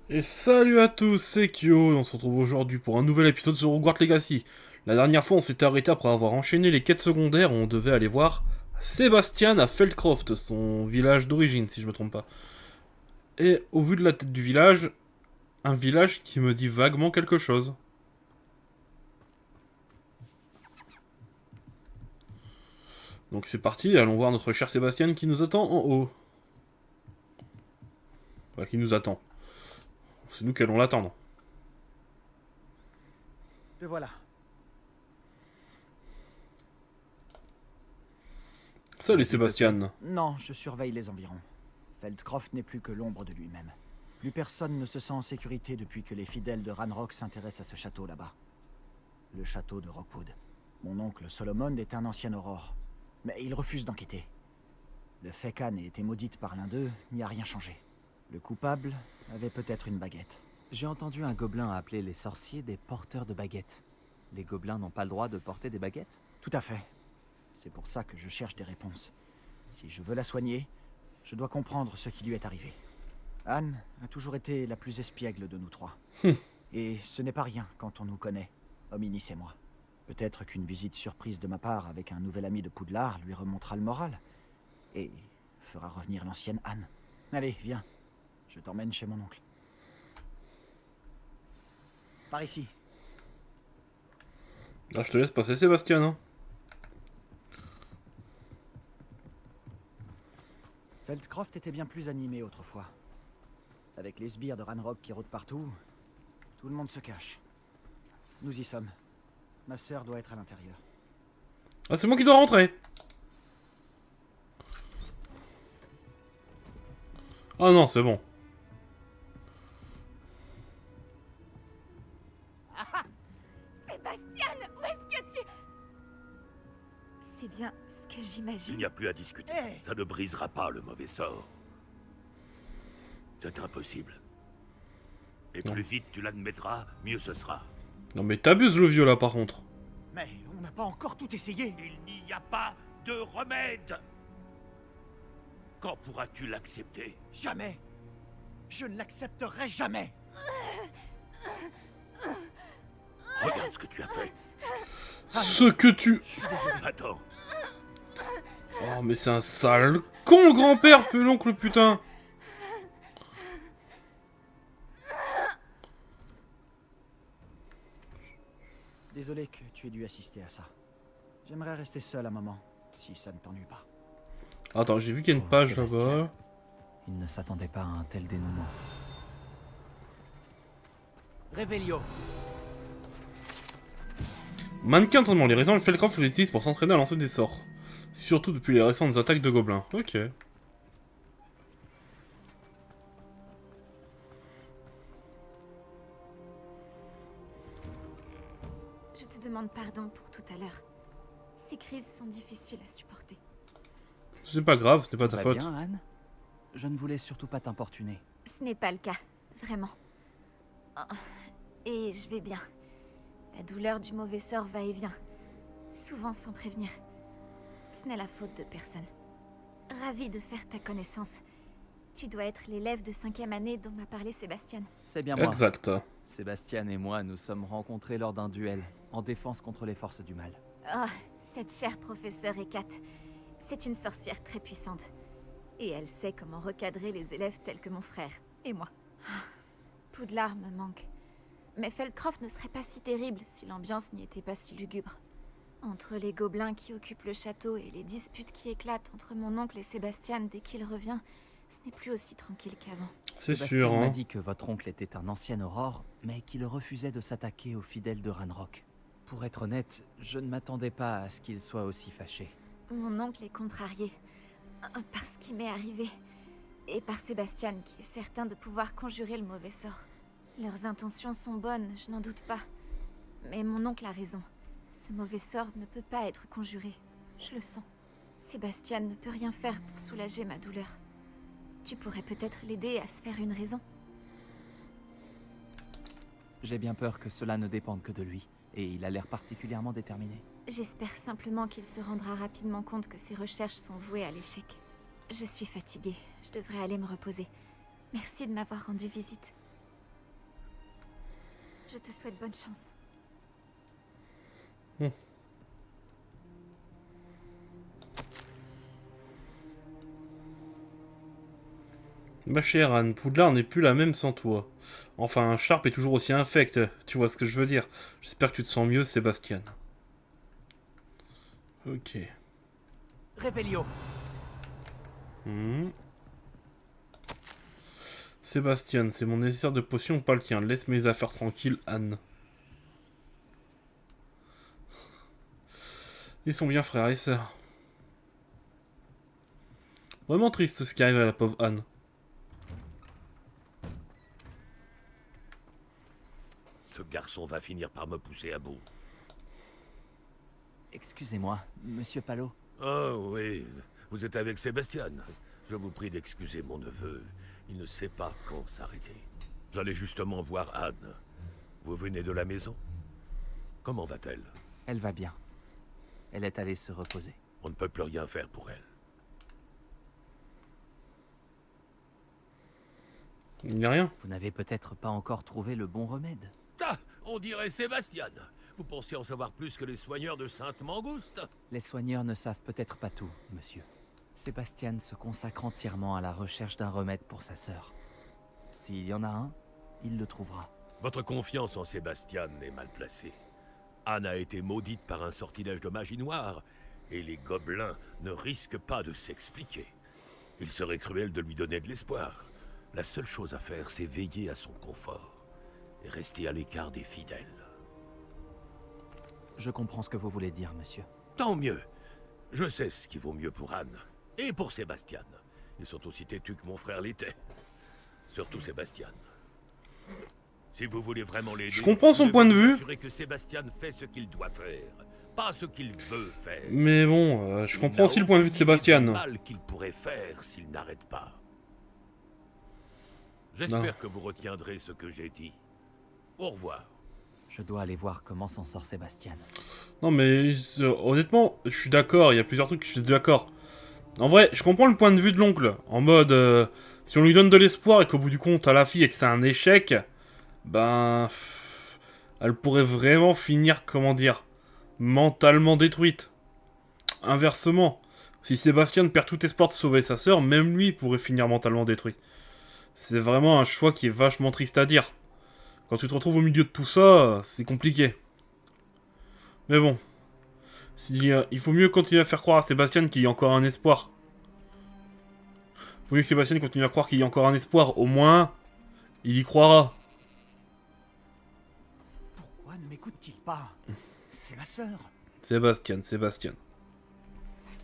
Et salut à tous, c'est Kyo, et on se retrouve aujourd'hui pour un nouvel épisode sur Hogwarts Legacy. La dernière fois, on s'était arrêté après avoir enchaîné les quêtes secondaires, où on devait aller voir Sébastien à Feldcroft, son village d'origine, si je me trompe pas. Et au vu de la tête du village, un village qui me dit vaguement quelque chose. Donc c'est parti, allons voir notre cher Sébastien qui nous attend en haut. Enfin, qui nous attend. C'est nous qui allons l'attendre. Te voilà. Salut Vite de paix. Sébastien. Non, je surveille les environs. Feldcroft n'est plus que l'ombre de lui-même. Plus personne ne se sent en sécurité depuis que les fidèles de Ranrock s'intéressent à ce château là-bas. Le château de Rockwood. Mon oncle Solomon est un ancien aurore, mais il refuse d'enquêter. Le fait qu'Anne ait été maudite par l'un d'eux n'y a rien changé. Le coupable avait peut-être une baguette. J'ai entendu un gobelin appeler les sorciers des porteurs de baguettes. Les gobelins n'ont pas le droit de porter des baguettes? Tout à fait. C'est pour ça que je cherche des réponses. Si je veux la soigner, je dois comprendre ce qui lui est arrivé. Anne a toujours été la plus espiègle de nous trois. Et ce n'est pas rien quand on nous connaît, Hominis et moi. Peut-être qu'une visite surprise de ma part avec un nouvel ami de Poudlard lui remontera le moral. Et fera revenir l'ancienne Anne. Allez, viens. Je t'emmène chez mon oncle. Par ici. Ah, je te laisse passer Sébastien, hein. Feldcroft était bien plus animé autrefois. Avec les sbires de Ranrock qui rôdent partout, tout le monde se cache. Nous y sommes. Ma sœur doit être à l'intérieur. Ah, c'est moi qui dois rentrer. Ah non, c'est bon. Sébastien, où est-ce que tu... C'est bien ce que Il j'imagine. n'y a plus à discuter. Hey. Ça ne brisera pas le mauvais sort. C'est impossible. Et Non. plus vite tu l'admettras, mieux ce sera. Non mais t'abuses le vieux là par contre. Mais on n'a pas encore tout essayé. Il n'y a pas de remède. Quand pourras-tu l'accepter? Jamais. Je ne l'accepterai jamais. Regarde ce que tu as fait. Ce que tu... Je suis désolé. Attends, Oh mais c'est un sale con le grand-père, fait l'oncle putain. Désolé que tu aies dû assister à ça. J'aimerais rester seul un moment, si ça ne t'ennuie pas. Attends, j'ai vu qu'il y a une Oh, page Sébastien. là-bas. Il ne s'attendait pas à un tel dénouement. Révélio. Mannequin entraînement. Les récents Feldcroft les utilisent pour s'entraîner à lancer des sorts. Surtout depuis les récentes attaques de gobelins. Ok. Je te demande pardon pour tout à l'heure. Ces crises sont difficiles à supporter. C'est pas grave, ce n'est pas Tout ta va faute. bien, Anne? Je ne voulais surtout pas t'importuner. Ce n'est pas le cas, vraiment. Oh, et je vais bien. La douleur du mauvais sort va et vient. Souvent sans prévenir. Ce n'est la faute de personne. Ravie de faire ta connaissance. Tu dois être l'élève de 5e année dont m'a parlé Sébastien. C'est bien moi. Exact. Sébastien et moi nous sommes rencontrés lors d'un duel, en défense contre les forces du mal. Oh, cette chère professeure Hécate. C'est une sorcière très puissante. Et elle sait comment recadrer les élèves tels que mon frère, et moi. Ah, Poudlard me manque. Mais Feldcroft ne serait pas si terrible si l'ambiance n'y était pas si lugubre. Entre les gobelins qui occupent le château et les disputes qui éclatent entre mon oncle et Sébastien dès qu'il revient, ce n'est plus aussi tranquille qu'avant. C'est Sébastien sûr, m'a hein. dit que votre oncle était un ancien aurore, mais qu'il refusait de s'attaquer aux fidèles de Ranrock. Pour être honnête, je ne m'attendais pas à ce qu'il soit aussi fâché. Mon oncle est contrarié. Par ce qui m'est arrivé. Et par Sébastien qui est certain de pouvoir conjurer le mauvais sort. Leurs intentions sont bonnes, je n'en doute pas. Mais mon oncle a raison. Ce mauvais sort ne peut pas être conjuré. Je le sens. Sébastien ne peut rien faire pour soulager ma douleur. Tu pourrais peut-être l'aider à se faire une raison. J'ai bien peur que cela ne dépende que de lui, et il a l'air particulièrement déterminé. J'espère simplement qu'il se rendra rapidement compte que ses recherches sont vouées à l'échec. Je suis fatiguée, je devrais aller me reposer. Merci de m'avoir rendu visite. Je te souhaite bonne chance. Ma chère Anne, Poudlard n'est plus la même sans toi. Enfin, Sharp est toujours aussi infect, tu vois ce que je veux dire. J'espère que tu te sens mieux, Sébastien. Ok. Révélio. Sébastien, c'est mon nécessaire de potion, pas le tien. Laisse mes affaires tranquilles, Anne. Ils sont bien frères et sœurs. Vraiment triste ce qui arrive à la pauvre Anne. Ce garçon va finir par me pousser à bout. Excusez-moi, monsieur Palot. Oh oui, vous êtes avec Sébastien. Je vous prie d'excuser mon neveu. Il ne sait pas quand s'arrêter. J'allais justement voir Anne. Vous venez de la maison? Comment va-t-elle? Elle va bien. Elle est allée se reposer. On ne peut plus rien faire pour elle. Il n'y a rien. Vous n'avez peut-être pas encore trouvé le bon remède. Ah, on dirait Sébastien. Vous pensez en savoir plus que les soigneurs de Sainte-Mangouste? Les soigneurs ne savent peut-être pas tout, monsieur. Sébastien se consacre entièrement à la recherche d'un remède pour sa sœur. S'il y en a un, il le trouvera. Votre confiance en Sébastien est mal placée. Anne a été maudite par un sortilège de magie noire, et les gobelins ne risquent pas de s'expliquer. Il serait cruel de lui donner de l'espoir. La seule chose à faire, c'est veiller à son confort, et rester à l'écart des fidèles. Je comprends ce que vous voulez dire, monsieur. Tant mieux. Je sais ce qui vaut mieux pour Anne, et pour Sébastien. Ils sont aussi têtus que mon frère l'était. Surtout Sébastien. Si vous voulez vraiment l'aider, Je comprends son point de vue. assurer que Sébastien fait ce qu'il doit faire, pas ce qu'il veut faire. Mais bon, je comprends aussi le point de vue de Sébastien. Le mal qu'il pourrait faire s'il n'arrête pas. J'espère que vous retiendrez ce que j'ai dit. Au revoir. Je dois aller voir comment s'en sort Sébastien. Non mais honnêtement, je suis d'accord, il y a plusieurs trucs que je suis d'accord. En vrai, je comprends le point de vue de l'oncle. En mode, si on lui donne de l'espoir et qu'au bout du compte, à la fille et que c'est un échec, ben... elle pourrait vraiment finir, comment dire, mentalement détruite. Inversement, si Sébastien perd tout espoir de sauver sa sœur, même lui pourrait finir mentalement détruit. C'est vraiment un choix qui est vachement triste à dire. Quand tu te retrouves au milieu de tout ça, c'est compliqué. Mais bon. Il faut mieux continuer à faire croire à Sébastien qu'il y a encore un espoir. Il faut mieux que Sébastien continue à croire qu'il y a encore un espoir. Au moins, il y croira. Pourquoi ne m'écoute-t-il pas? C'est ma sœur. Sébastien.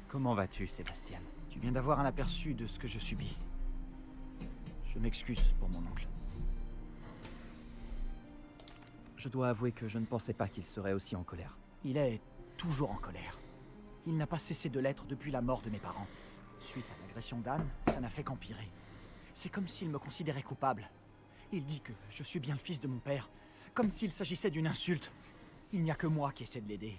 Comment vas-tu, Sébastien? Tu viens d'avoir un aperçu de ce que je subis. Je m'excuse pour mon oncle. Je dois avouer que je ne pensais pas qu'il serait aussi en colère. Il est toujours en colère. Il n'a pas cessé de l'être depuis la mort de mes parents. Suite à l'agression d'Anne, ça n'a fait qu'empirer. C'est comme s'il me considérait coupable. Il dit que je suis bien le fils de mon père, comme s'il s'agissait d'une insulte. Il n'y a que moi qui essaie de l'aider.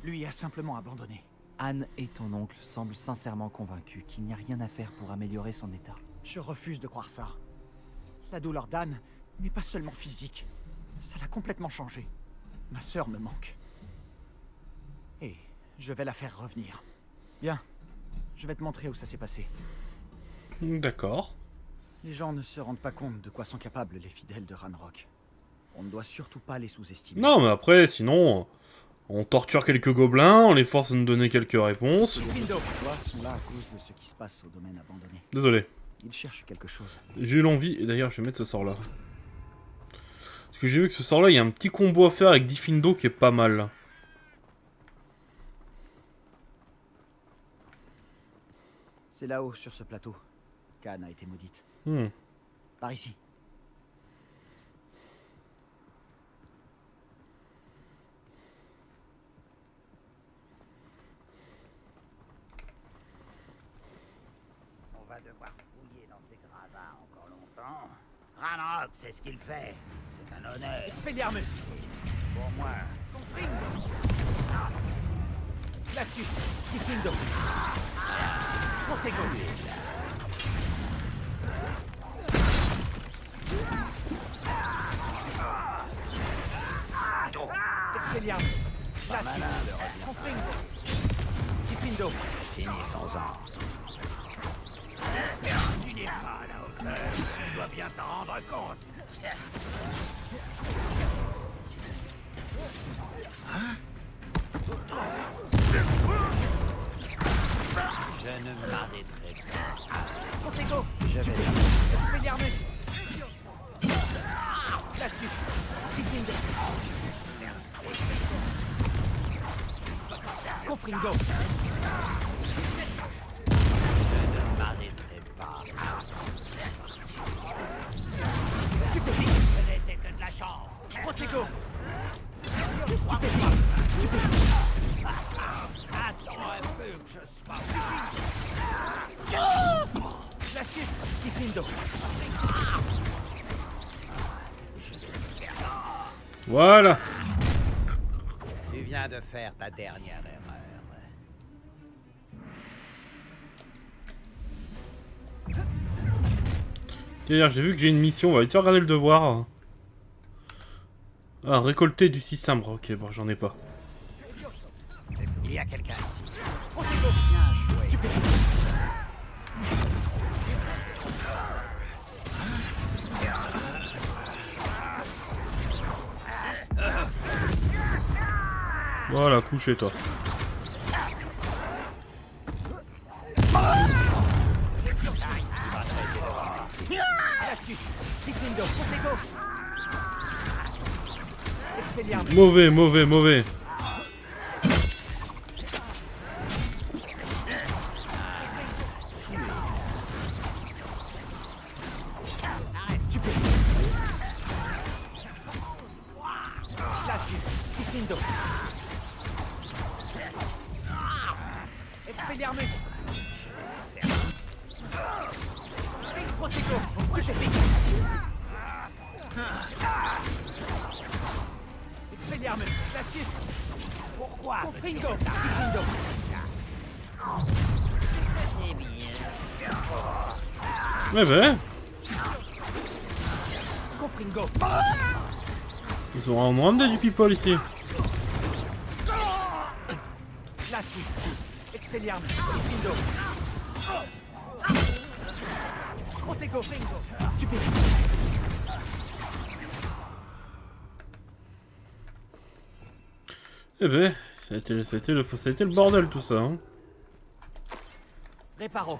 Lui a simplement abandonné. Anne et ton oncle semblent sincèrement convaincus qu'il n'y a rien à faire pour améliorer son état. Je refuse de croire ça. La douleur d'Anne n'est pas seulement physique. Ça l'a complètement changé. Ma sœur me manque. Et je vais la faire revenir. Bien. Je vais te montrer où ça s'est passé. D'accord. Les gens ne se rendent pas compte de quoi sont capables les fidèles de Ranrock. On ne doit surtout pas les sous-estimer. Non, mais après, sinon, on torture quelques gobelins, on les force à nous donner quelques réponses. Les Findo sont là à cause de ce qui se passe au domaine abandonné. Désolé. Ils cherchent quelque chose. J'ai eu l'envie, et d'ailleurs, je vais mettre ce sort-là. Parce que j'ai vu que ce sort-là, il y a un petit combo à faire avec Diffindo qui est pas mal. C'est là-haut, sur ce plateau. qu'Anne a été maudite. Par ici. On va devoir fouiller dans ces gravats encore longtemps. Ranrock, c'est ce qu'il fait. C'est un honneur. Expelliarmus! Pour moi. Glacius! Diffindo! Protego! Expelliarmus. Pas malin Glacius. de revenir. Confringo. Diffindo. Finissons-en. Tu n'es pas à la hauteur. Tu dois bien t'en rendre compte. Je ne m'arrêterai pas. Protego. Je vais Expelliarmus. Glacius. Diffindo. Confringo. Je ne m'arrêterai pas. Stupéfix. Ce n'était que de la chance. Protego. Stupéfix. Attends un peu que je sois. Glacius. Diffindo. Voilà. Tu viens de faire ta dernière erreur. D'ailleurs, j'ai vu que j'ai une mission, on va vite faire regarder le devoir. Ah, récolter du cicimbre. Ok, bon, j'en ai pas. Il y a quelqu'un ici. Protego. Bien joué. Stupéfix. Voilà, couchez-toi. Glacius. Diffindo. Protego. Expelliarmus. Mauvais, mauvais, mauvais. Stupéfix. Glacius. Diffindo. Expelliarmus. Protego. Stupéfix. Expelliarmus. Glacius. Pourquoi Confringo. Diffindo. Ouais, ben. Confringo. Ils ont vraiment amené du people ici. Glacius. Expelliarmus. Diffindo. Protego. Stupéfix. Eh ben, ça a été le bordel tout ça. Hein. Réparo.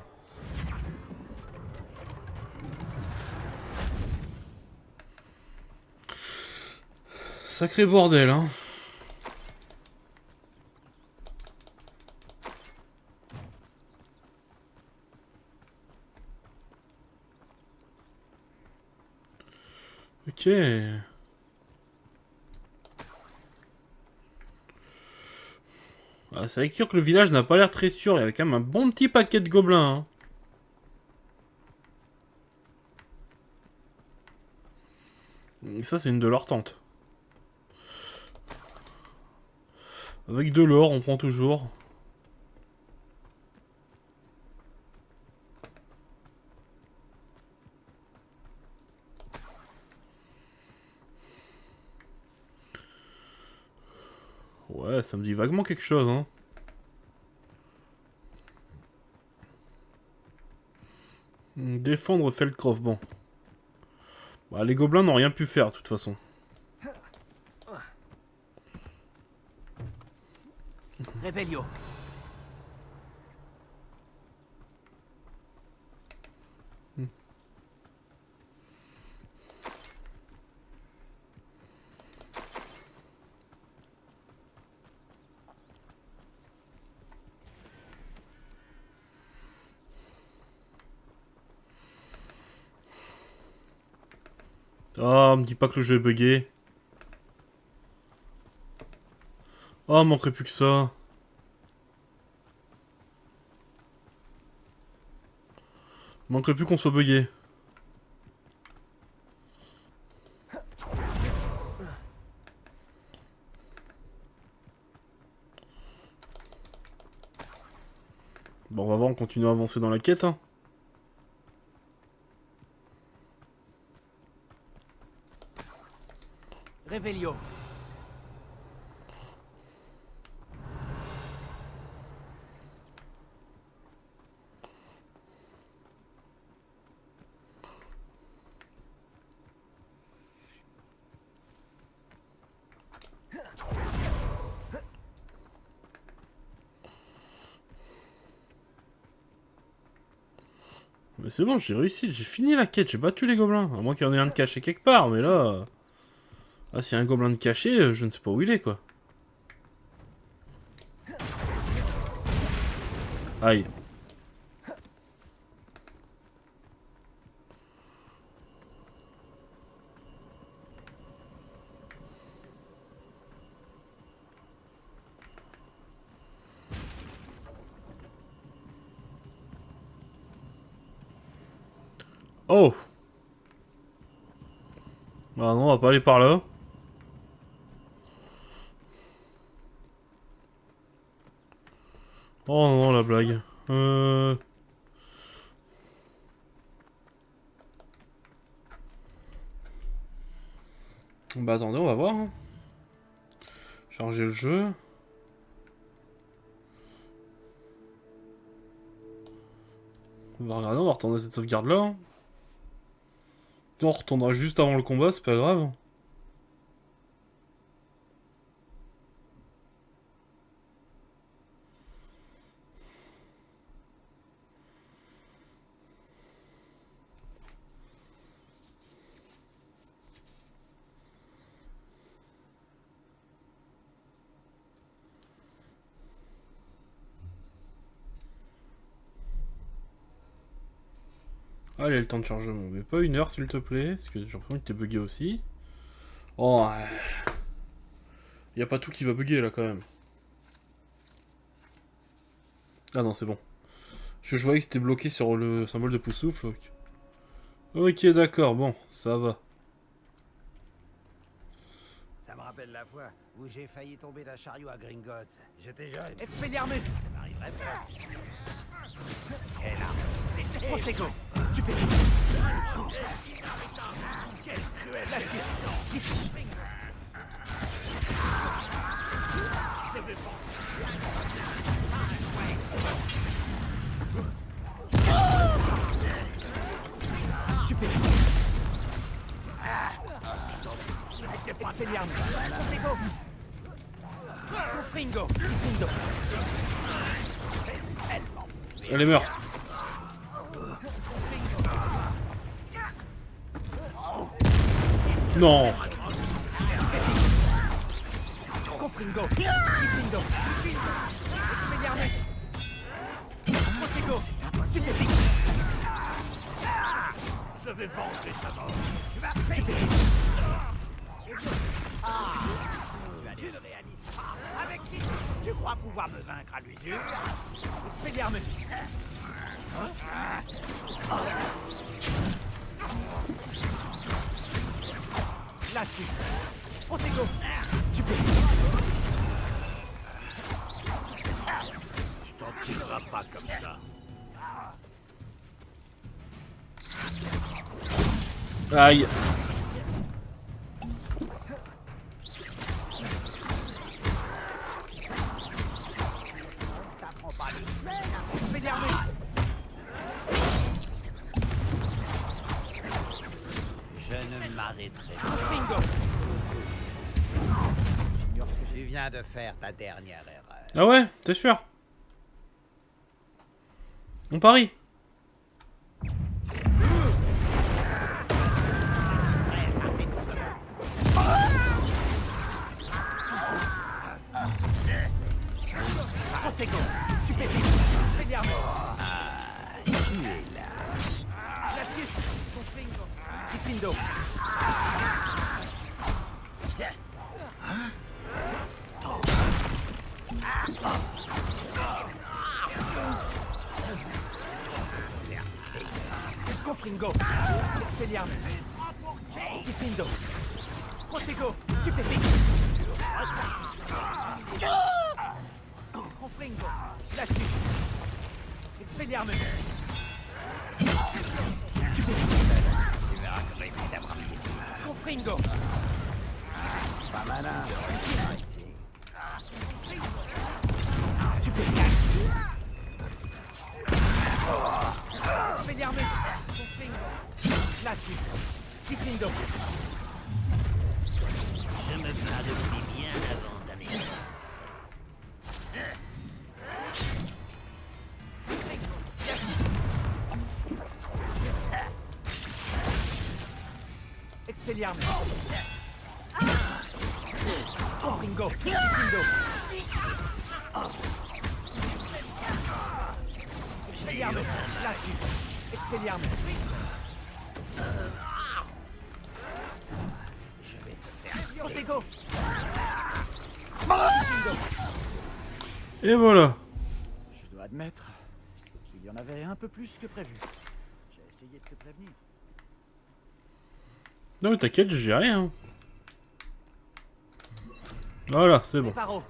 Sacré bordel, hein. Ok. Ah, c'est sûr que le village n'a pas l'air très sûr. Il y avait quand même un bon petit paquet de gobelins. Hein. Et ça, c'est une de leurs tentes. Avec de l'or, on prend toujours. Ouais, ça me dit vaguement quelque chose, hein. Défendre Feldcroft, bon. Bah, les gobelins n'ont rien pu faire, de toute façon. Revelio. Oh, me dis pas que le jeu est bugué. Oh, manquerait plus que ça. Manquerait plus qu'on soit bugué. Bon, on va voir, on continue à avancer dans la quête. Hein. Revelio. Mais c'est bon, j'ai réussi, j'ai fini la quête, j'ai battu les gobelins. À moins qu'il y en ait un de caché quelque part, mais là... Ah, s'il y a un gobelin de caché, je ne sais pas où il est, quoi. Aïe. Oh! Ah non, on va pas aller par là. Oh non, la blague. Bah attendez, on va voir. Hein. Charger le jeu. On va regarder, on va retourner à cette sauvegarde là. Hein. On retournera juste avant le combat, c'est pas grave. Allez, le temps de chargement. Mais pas 1 heure, s'il te plaît. Parce que j'ai l'impression que t'es bugué aussi. Oh, y a pas tout qui va bugger là quand même. Ah non, c'est bon. Je voyais que c'était bloqué sur le symbole de pouce-souffle. Ok, d'accord, bon, ça va. Ça me rappelle la fois où j'ai failli tomber d'un chariot à Gringotts. J'étais jeune. Expelliarmus! Ça m'arriverait pas. Quelle arme! C'est Protego! Stupéfique! Quelle cruelle Stupéfique! Expelliarmus! Protego! Confringo! Diffindo! Allez, meurs. Non. Confringo! Diffindo! Expelliarmus! Protego! Stupéfique! Je vais venger sa mort. Stupéfique! Tu ne réalises pas. Avec qui tu crois pouvoir me vaincre à l'usure? Expelliarmus! Lassus! Protego! Stupéfique! Tu t'en tireras pas comme ça. Aïe. Expelliarmus! Je ne m'arrêterai pas. Bingo! J'ignore ce que tu viens de faire, ta dernière erreur. Ah ouais, t'es sûr? On parie. Protego! Stupéfique! Expelliarmus! Tu es là. Lassus! Confringo! Diffindo! Confringo! Expelliarmus! Diffindo! Protego! Stupéfique! Confringo! Lassus! Expelliarmus! Tu verras que Rémi t'aura mis. Confringo! Pas malin de rester ici. Stupéfique! Expelliarmus! Confringo! Lassus! Diffindo! Je me bats depuis bien avant ta naissance. Expelliarmus. Confringo. Findo. Expelliarmus. Lasius. Expelliarmus. Je vais te faire... Protego. Et voilà. Je dois admettre qu'il y en avait un peu plus que prévu. J'ai essayé de te prévenir. Non mais t'inquiète, je gère rien. Voilà, c'est bon. Paro.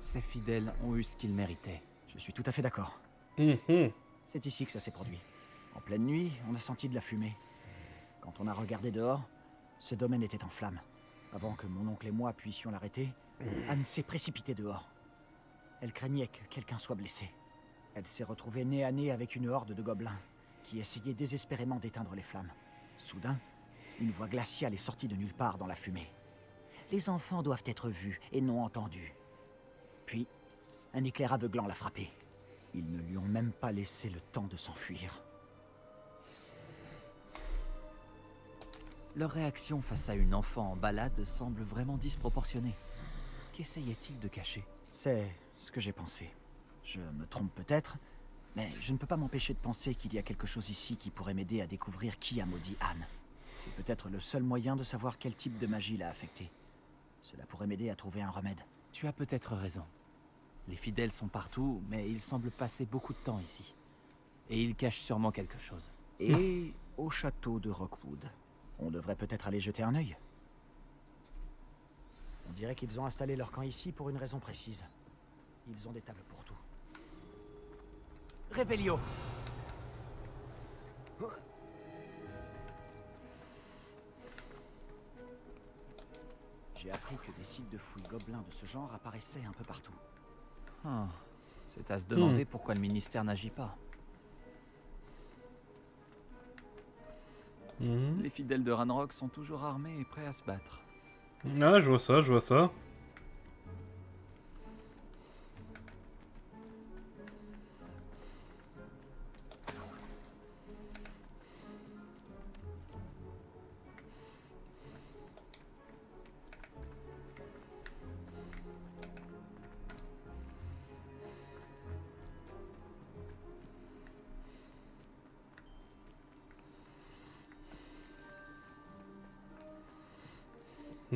Ces fidèles ont eu ce qu'ils méritaient. Je suis tout à fait d'accord. Mhm. C'est ici que ça s'est produit. En pleine nuit, on a senti de la fumée. Quand on a regardé dehors, ce domaine était en flammes. Avant que mon oncle et moi puissions l'arrêter, Anne s'est précipitée dehors. Elle craignait que quelqu'un soit blessé. Elle s'est retrouvée nez à nez avec une horde de gobelins qui essayaient désespérément d'éteindre les flammes. Soudain, une voix glaciale est sortie de nulle part dans la fumée. Les enfants doivent être vus et non entendus. Puis, un éclair aveuglant l'a frappé. Ils ne lui ont même pas laissé le temps de s'enfuir. Leur réaction face à une enfant en balade semble vraiment disproportionnée. Qu'essayait-il de cacher? C'est ce que j'ai pensé. Je me trompe peut-être, mais je ne peux pas m'empêcher de penser qu'il y a quelque chose ici qui pourrait m'aider à découvrir qui a maudit Anne. C'est peut-être le seul moyen de savoir quel type de magie l'a affectée. Cela pourrait m'aider à trouver un remède. Tu as peut-être raison. Les fidèles sont partout, mais ils semblent passer beaucoup de temps ici. Et ils cachent sûrement quelque chose. Et au château de Rockwood. On devrait peut-être aller jeter un œil. On dirait qu'ils ont installé leur camp ici pour une raison précise. Ils ont des tables pour tout. Revelio. J'ai appris que des sites de fouilles gobelins de ce genre apparaissaient un peu partout. Ah, c'est à se demander pourquoi le ministère n'agit pas. Mhm. Les fidèles de Ranrock sont toujours armés et prêts à se battre. Ah, je vois ça, je vois ça.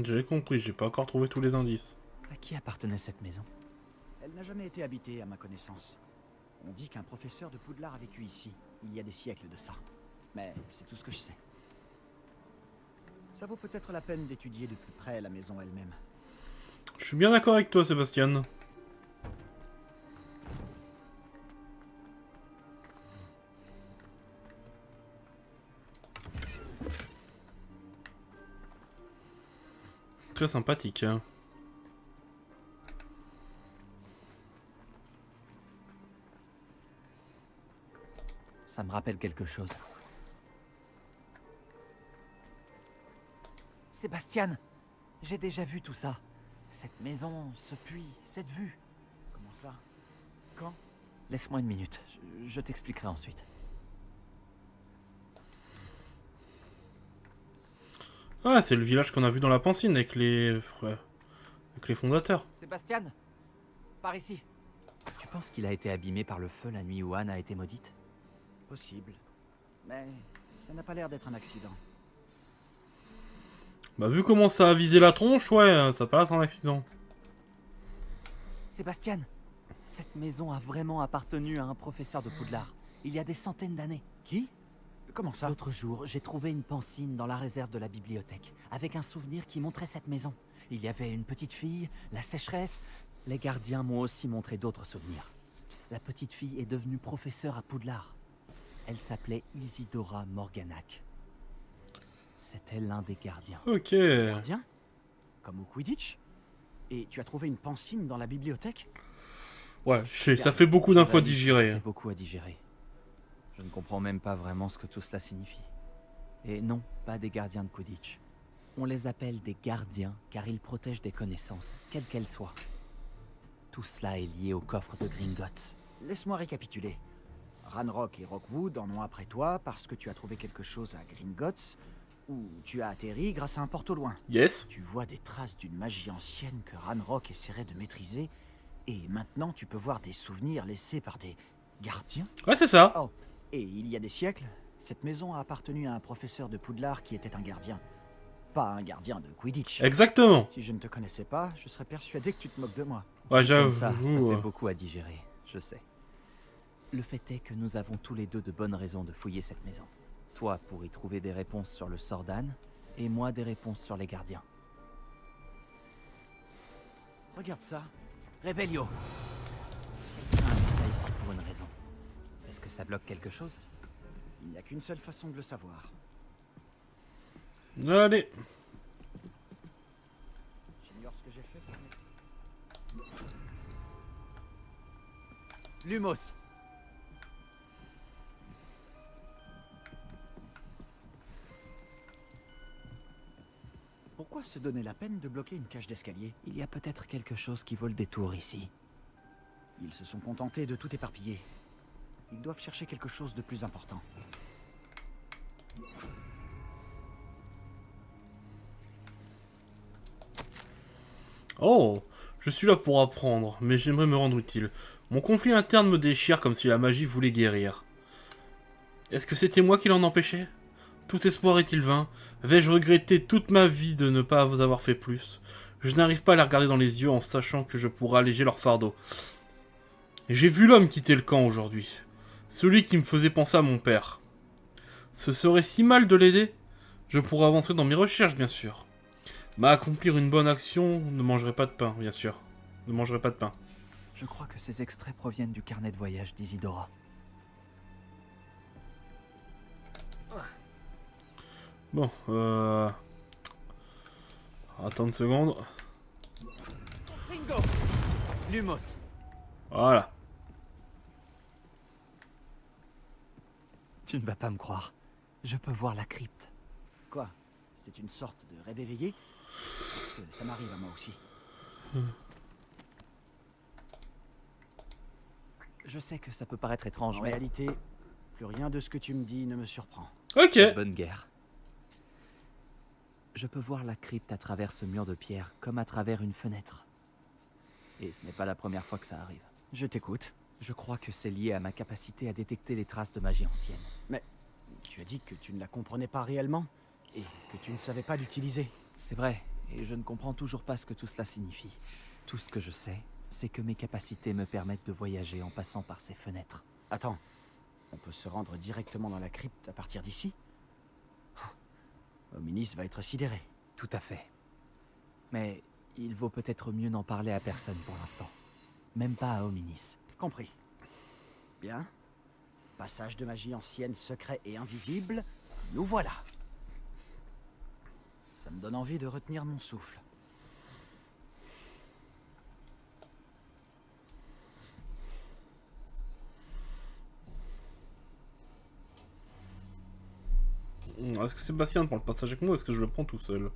J'ai compris, j'ai pas encore trouvé tous les indices. À qui appartenait cette maison? Elle n'a jamais été habitée, à ma connaissance. On dit qu'un professeur de Poudlard a vécu ici, il y a des siècles de ça. Mais c'est tout ce que je sais. Ça vaut peut-être la peine d'étudier de plus près la maison elle-même. Je suis bien d'accord avec toi, Sébastien. Très sympathique, hein. Ça me rappelle quelque chose. Sébastien, j'ai déjà vu tout ça. Cette maison, ce puits, cette vue. Comment ça? Quand? Laisse-moi une minute, je t'expliquerai ensuite. Ah, c'est le village qu'on a vu dans la Pancine avec les frères, avec les fondateurs. Sébastien, par ici. Tu penses qu'il a été abîmé par le feu la nuit où Anne a été maudite? Possible. Mais ça n'a pas l'air d'être un accident. Bah vu comment ça a visé la tronche, ouais, ça peut être un accident. Sébastien, cette maison a vraiment appartenu à un professeur de Poudlard, il y a des centaines d'années. Qui? Comment ça? L'autre jour, j'ai trouvé une pancine dans la réserve de la bibliothèque, avec un souvenir qui montrait cette maison. Il y avait une petite fille, la sécheresse. Les gardiens m'ont aussi montré d'autres souvenirs. La petite fille est devenue professeure à Poudlard. Elle s'appelait Isidora Morganac. C'était l'un des gardiens. Ok. Gardien? Comme au Quidditch? Et tu as trouvé une pancine dans la bibliothèque? Ouais, ça fait beaucoup d'infos à Ça digérer. fait beaucoup à digérer. Je ne comprends même pas vraiment ce que tout cela signifie. Et non, pas des gardiens de Quidditch. On les appelle des gardiens car ils protègent des connaissances, quelles qu'elles soient. Tout cela est lié au coffre de Gringotts. Laisse-moi récapituler. Ranrock et Rockwood en ont après toi parce que tu as trouvé quelque chose à Gringotts, où tu as atterri grâce à un porte au loin. Yes. Tu vois des traces d'une magie ancienne que Ranrock essaierait de maîtriser, et maintenant tu peux voir des souvenirs laissés par des gardiens. Ouais, c'est ça. Oh, et il y a des siècles, cette maison a appartenu à un professeur de Poudlard qui était un gardien. Pas un gardien de Quidditch. Exactement. Si je ne te connaissais pas, je serais persuadé que tu te moques de moi. Ouais, Comme ça j'avoue. fait beaucoup à digérer, je sais. Le fait est que nous avons tous les deux de bonnes raisons de fouiller cette maison. Toi pour y trouver des réponses sur le sort d'Anne, et moi des réponses sur les gardiens. Regarde ça. Réveillio. Quelqu'un a mis ça ici pour une raison. Est-ce que ça bloque quelque chose? Il n'y a qu'une seule façon de le savoir. Allez. J'ignore ce que j'ai fait pour Lumos. Pourquoi se donner la peine de bloquer une cage d'escalier? Il y a peut-être quelque chose qui vaut le détour ici. Ils se sont contentés de tout éparpiller. Ils doivent chercher quelque chose de plus important. Oh, je suis là pour apprendre, mais j'aimerais me rendre utile. Mon conflit interne me déchire comme si la magie voulait guérir. Est-ce que c'était moi qui l'en empêchais? Tout espoir est-il vain? Vais-je regretter toute ma vie de ne pas vous avoir fait plus? Je n'arrive pas à les regarder dans les yeux en sachant que je pourrais alléger leur fardeau. J'ai vu l'homme quitter le camp aujourd'hui. Celui qui me faisait penser à mon père. Ce serait si mal de l'aider? Je pourrais avancer dans mes recherches, bien sûr. Mais accomplir une bonne action ne mangerait pas de pain, bien sûr. Ne mangerait pas de pain. Je crois que ces extraits proviennent du carnet de voyage d'Isidora. Bon, Attends une seconde. Bingo. Lumos. Voilà. Tu ne vas pas me croire. Je peux voir la crypte. Quoi? C'est une sorte de rêve éveillé? Parce que ça m'arrive à moi aussi. Je sais que ça peut paraître étrange, En mais... réalité, plus rien de ce que tu me dis ne me surprend. Ok. Bonne guerre. Je peux voir la crypte à travers ce mur de pierre, comme à travers une fenêtre. Et ce n'est pas la première fois que ça arrive. Je t'écoute. Je crois que c'est lié à ma capacité à détecter les traces de magie ancienne. Mais tu as dit que tu ne la comprenais pas réellement et que tu ne savais pas l'utiliser. C'est vrai, et je ne comprends toujours pas ce que tout cela signifie. Tout ce que je sais, c'est que mes capacités me permettent de voyager en passant par ces fenêtres. Attends, on peut se rendre directement dans la crypte à partir d'ici? Hominis va être sidéré. Tout à fait. Mais il vaut peut-être mieux n'en parler à personne pour l'instant. Même pas à Hominis. Compris. Bien. Passage de magie ancienne, secret et invisible, nous voilà. Ça me donne envie de retenir mon souffle. Est-ce que Sébastien prend le passage avec moi ou est-ce que je le prends tout seul?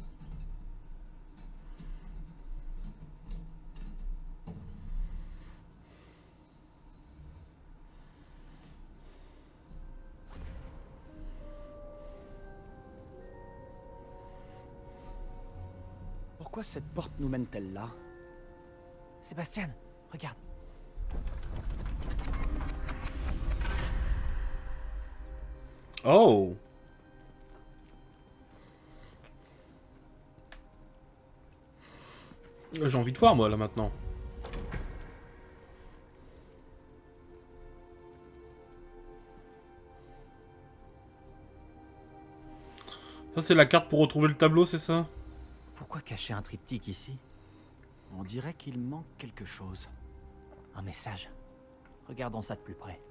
Pourquoi cette porte nous mène-t-elle là? Sébastien, regarde. Oh. J'ai envie de voir moi là maintenant. Ça c'est la carte pour retrouver le tableau, c'est ça? Pourquoi cacher un triptyque ici? On dirait qu'il manque quelque chose. Un message. Regardons ça de plus près.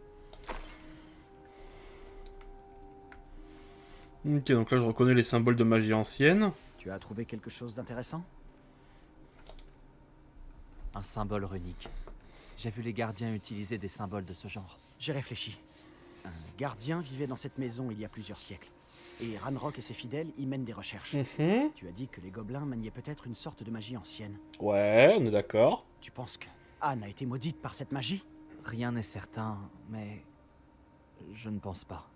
Ok, donc là je reconnais les symboles de magie ancienne. Tu as trouvé quelque chose d'intéressant? Un symbole runique. J'ai vu les gardiens utiliser des symboles de ce genre. J'ai réfléchi. Un gardien vivait dans cette maison il y a plusieurs siècles. Et Ranrock et ses fidèles y mènent des recherches. Mhm. Tu as dit que les gobelins maniaient peut-être une sorte de magie ancienne. Ouais, on est d'accord. Tu penses que Anne a été maudite par cette magie? Rien n'est certain, mais je ne pense pas.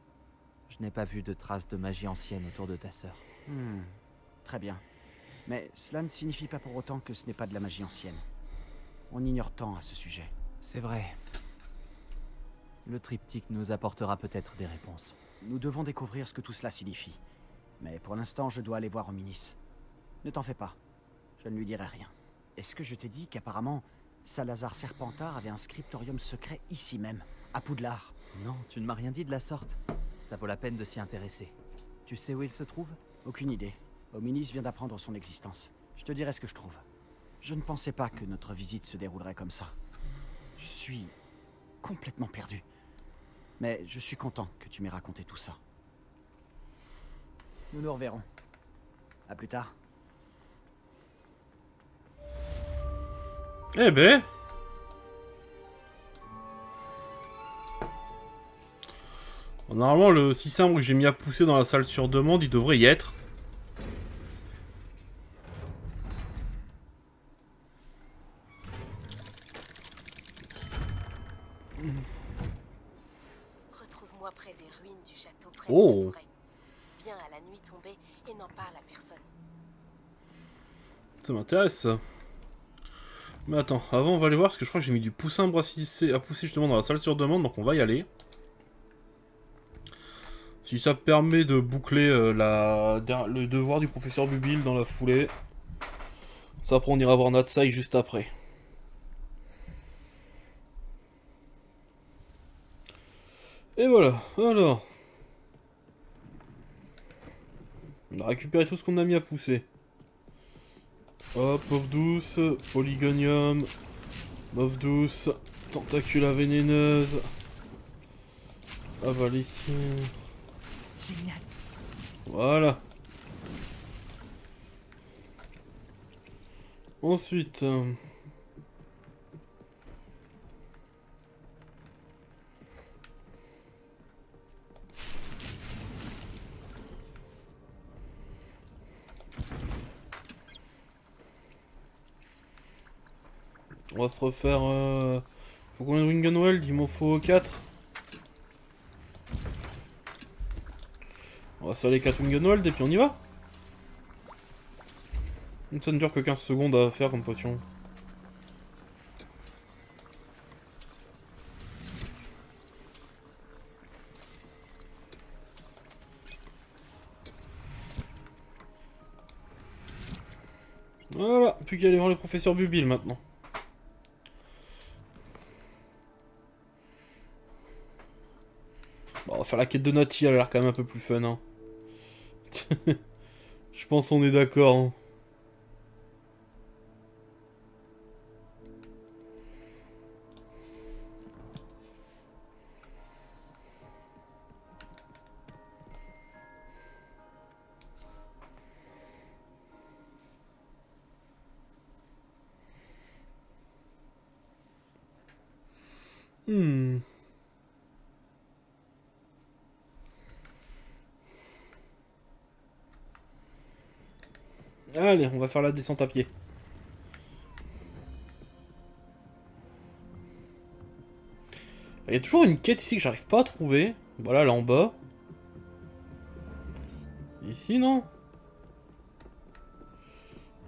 Je n'ai pas vu de traces de magie ancienne autour de ta sœur. Très bien. Mais cela ne signifie pas pour autant que ce n'est pas de la magie ancienne. On ignore tant à ce sujet. C'est vrai. Le triptyque nous apportera peut-être des réponses. Nous devons découvrir ce que tout cela signifie. Mais pour l'instant, je dois aller voir Ominis. Ne t'en fais pas. Je ne lui dirai rien. Est-ce que je t'ai dit qu'apparemment, Salazar Serpentard avait un scriptorium secret ici même, à Poudlard? Non, tu ne m'as rien dit de la sorte. Ça vaut la peine de s'y intéresser. Tu sais où il se trouve? Aucune idée. Ominis vient d'apprendre son existence. Je te dirai ce que je trouve. Je ne pensais pas que notre visite se déroulerait comme ça. Je suis complètement perdu. Mais je suis content que tu m'aies raconté tout ça. Nous nous reverrons. À plus tard. Eh ben. Bon, normalement, le 6 que j'ai mis à pousser dans la salle sur demande, il devrait y être. Retrouve-moi près des ruines du château, près Oh. de la forêt. Viens à la nuit tombée et n'en parle à personne. Ça m'intéresse. Mais attends, avant on va aller voir parce que je crois que j'ai mis du poussin à pousser justement dans la salle sur demande, donc on va y aller. Si ça permet de boucler le devoir du professeur Bubil dans la foulée. Ça après on ira voir Natsai juste après. Et voilà, alors. On a récupéré tout ce qu'on a mis à pousser. Hop, Mauve douce, Polygonium, Mauve douce, Tentacula vénéneuse. Avale ici. Génial. Voilà. Ensuite. On va se refaire. Faut combien de Ringenweld? Il m'en faut 4. On va se faire les 4 Ringenweld et puis on y va. Ça ne dure que 15 secondes à faire comme potion. Voilà, plus qu'à aller voir le professeur Bubil maintenant. Bon, on va faire la quête de Nati, elle a l'air quand même un peu plus fun, hein. Je pense qu'on est d'accord, hein. Allez, on va faire la descente à pied. Il y a toujours une quête ici que j'arrive pas à trouver. Voilà, là en bas. Ici, non?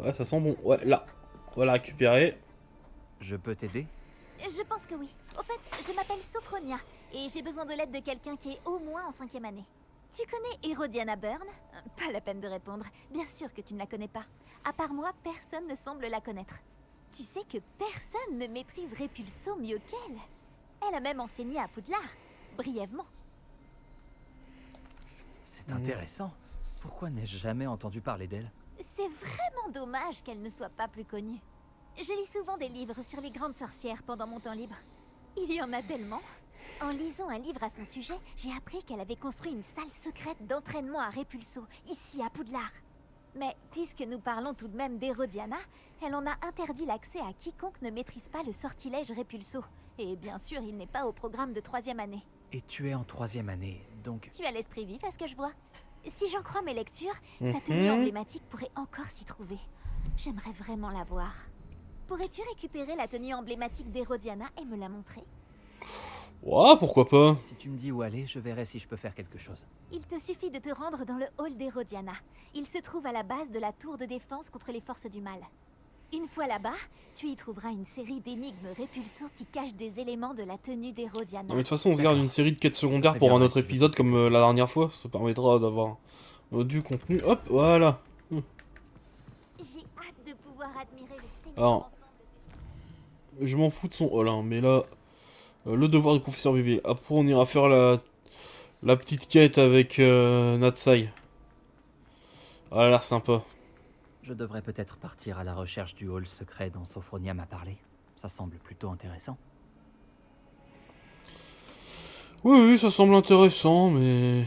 Ouais, ça sent bon. Ouais, là. On va la récupérer. Je peux t'aider? Je pense que oui. Au fait, je m'appelle Sophronia et j'ai besoin de l'aide de quelqu'un qui est au moins en 5e année. Tu connais Hérodiana Byrne? Pas la peine de répondre. Bien sûr que tu ne la connais pas. À part moi, personne ne semble la connaître. Tu sais que personne ne maîtrise Répulso mieux qu'elle. Elle a même enseigné à Poudlard, brièvement. C'est intéressant. Pourquoi n'ai-je jamais entendu parler d'elle? C'est vraiment dommage qu'elle ne soit pas plus connue. Je lis souvent des livres sur les grandes sorcières pendant mon temps libre. Il y en a tellement. En lisant un livre à son sujet, j'ai appris qu'elle avait construit une salle secrète d'entraînement à Répulso, ici à Poudlard. Mais puisque nous parlons tout de même d'Hérodiana, elle en a interdit l'accès à quiconque ne maîtrise pas le sortilège Répulso. Et bien sûr, il n'est pas au programme de 3e année. Et tu es en 3e année, donc... Tu as l'esprit vif à ce que je vois. Si j'en crois mes lectures, sa tenue emblématique pourrait encore s'y trouver. J'aimerais vraiment la voir. Pourrais-tu récupérer la tenue emblématique d'Herodiana et me la montrer? Ouais, pourquoi pas. Si tu me dis où aller, je verrai si je peux faire quelque chose. Il te suffit de te rendre dans le hall d'Herodiana. Il se trouve à la base de la tour de défense contre les forces du mal. Une fois là-bas, tu y trouveras une série d'énigmes répulsaux qui cachent des éléments de la tenue d'Herodiana. Non, mais de toute façon, on se garde une série de quêtes secondaires pour un autre épisode comme la dernière fois. Ça permettra d'avoir du contenu. Hop, voilà. J'ai hâte de pouvoir admirer le Seigneur Alors, ensemble. je m'en fous de son hall, hein, mais là, le devoir du professeur Bibi. Après, on ira faire la petite quête avec Natsai. Ah, elle a l'air sympa. Je devrais peut-être partir à la recherche du hall secret dont Sophronia m'a parlé. Ça semble plutôt intéressant. Oui, oui, ça semble intéressant, mais...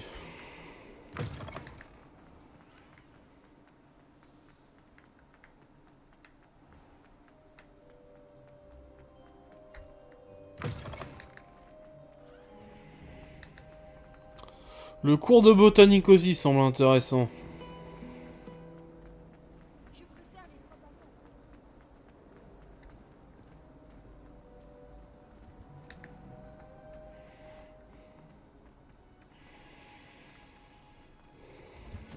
Le cours de botanique aussi semble intéressant.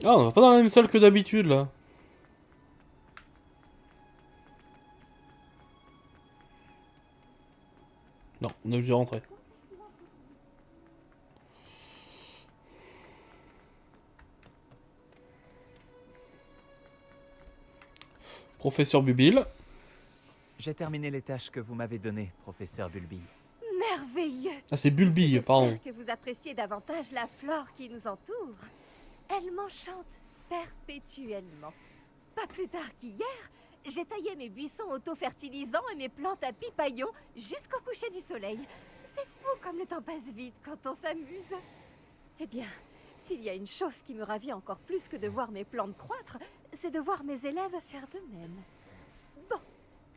Ah, on va pas dans la même salle que d'habitude, là. Non, on est obligé de rentrer. Professeur Bubil. J'ai terminé les tâches que vous m'avez données, professeur Bulby. Merveilleux! Ah, c'est Bulbille, pardon. J'espère que vous appréciez davantage la flore qui nous entoure. Elle m'enchante perpétuellement. Pas plus tard qu'hier, j'ai taillé mes buissons auto-fertilisants et mes plantes à pipaillons jusqu'au coucher du soleil. C'est fou comme le temps passe vite quand on s'amuse. Eh bien, s'il y a une chose qui me ravit encore plus que de voir mes plantes croître, c'est de voir mes élèves faire de même. Bon,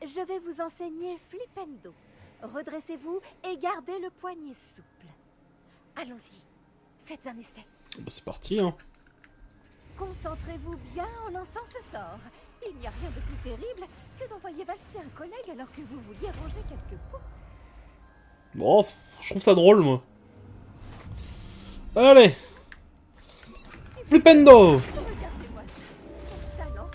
je vais vous enseigner Flipendo. Redressez-vous et gardez le poignet souple. Allons-y, faites un essai. Bah, c'est parti, hein. Concentrez-vous bien en lançant ce sort. Il n'y a rien de plus terrible que d'envoyer valser un collègue alors que vous vouliez ranger quelques pots. Bon, je trouve ça drôle, moi. Allez. Flipendo. Regardez-moi ça, quel talent.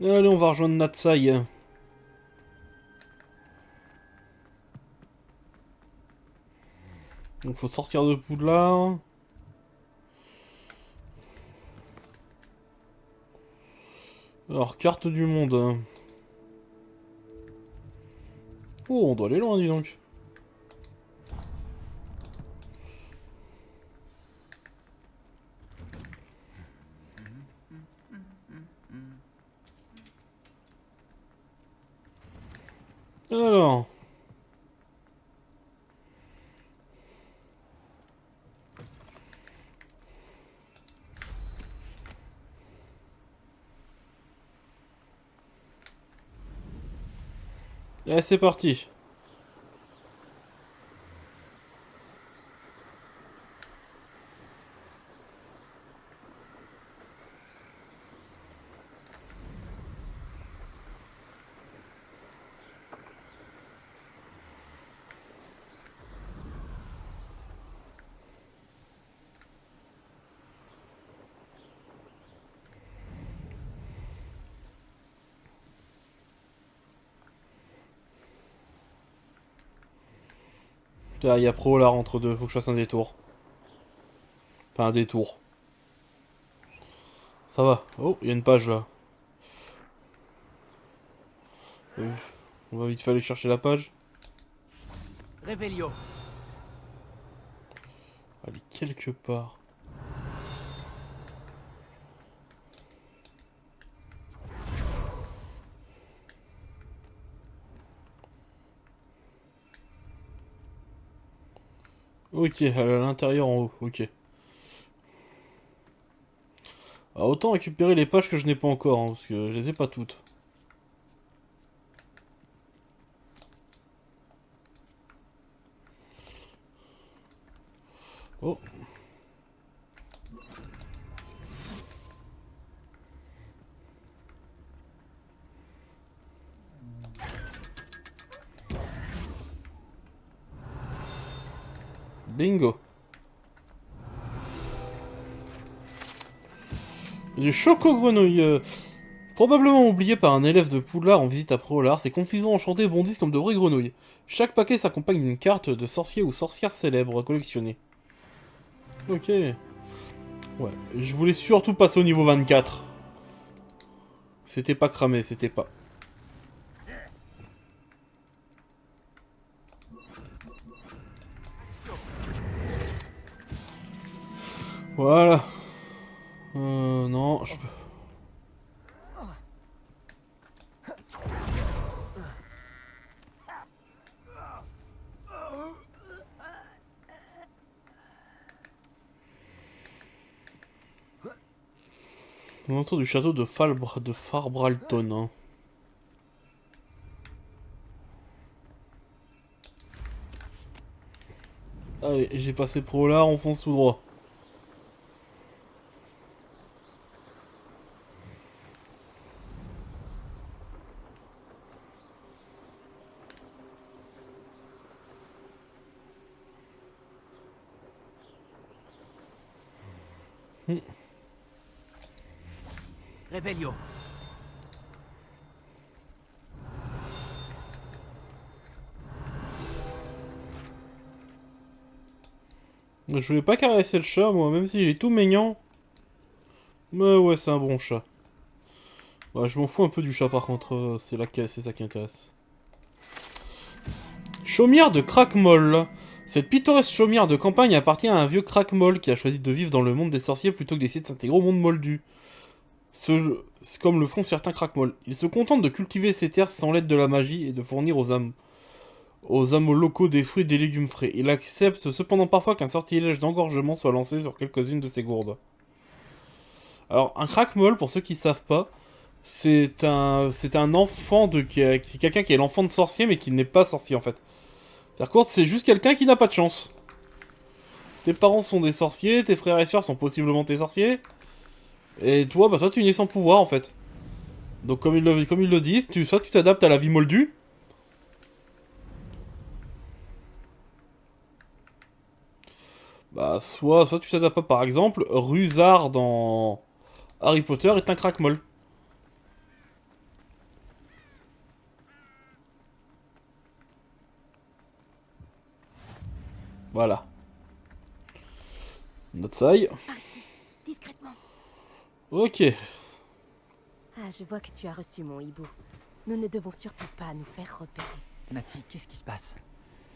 Allez, on va rejoindre Natsai. Donc faut sortir de Poudlard. Alors, carte du monde. Oh, on doit aller loin, dis donc. Alors... Allez, c'est parti. Putain, il y a Prolard entre deux, faut que je fasse un détour. Enfin, un détour. Ça va. Oh, il y a une page là. On va vite fait aller chercher la page. Révélio. Elle est quelque part. Ok, elle est à l'intérieur en haut, ok. Ah, autant récupérer les pages que je n'ai pas encore, hein, parce que je les ai pas toutes. Oh. Bingo. Du choco-grenouille. Probablement oublié par un élève de Poudlard en visite à Prolard, ces confisants enchantés bondissent comme de vraies grenouilles. Chaque paquet s'accompagne d'une carte de sorcier ou sorcière célèbre collectionnée. Ok. Ouais, je voulais surtout passer au niveau 24. C'était pas cramé, c'était pas. Voilà. Non, je peux... Autour du château de Farbralton. Hein. Allez, j'ai passé Prolard, on fonce tout droit. Revelio. Je voulais pas caresser le chat, moi, même s'il est tout mignon. Mais ouais, c'est un bon chat. Ouais, je m'en fous un peu du chat, par contre, c'est ça qui intéresse. Chaumière de Crackmoll. Cette pittoresque chaumière de campagne appartient à un vieux Crackmoll qui a choisi de vivre dans le monde des sorciers plutôt que d'essayer de s'intégrer au monde moldu. C'est comme le font certains Crackmoll. Il se contente de cultiver ses terres sans l'aide de la magie et de fournir aux âmes locaux des fruits et des légumes frais. Il accepte cependant parfois qu'un sortilège d'engorgement soit lancé sur quelques-unes de ses gourdes. Alors, un Crackmoll, pour ceux qui savent pas, c'est un enfant c'est quelqu'un qui est l'enfant de sorcier mais qui n'est pas sorcier en fait. C'est-à-dire c'est juste quelqu'un qui n'a pas de chance. Tes parents sont des sorciers, tes frères et sœurs sont possiblement tes sorciers, et toi, bah toi tu nais sans pouvoir en fait. Donc comme ils le disent, soit tu t'adaptes à la vie moldue, bah soit tu t'adaptes pas. Par exemple, Rusard dans Harry Potter est un crackmoll. Voilà. Notre saille. Par ici, discrètement. Ok. Ah, je vois que tu as reçu mon hibou. Nous ne devons surtout pas nous faire repérer. Nati, qu'est-ce qui se passe?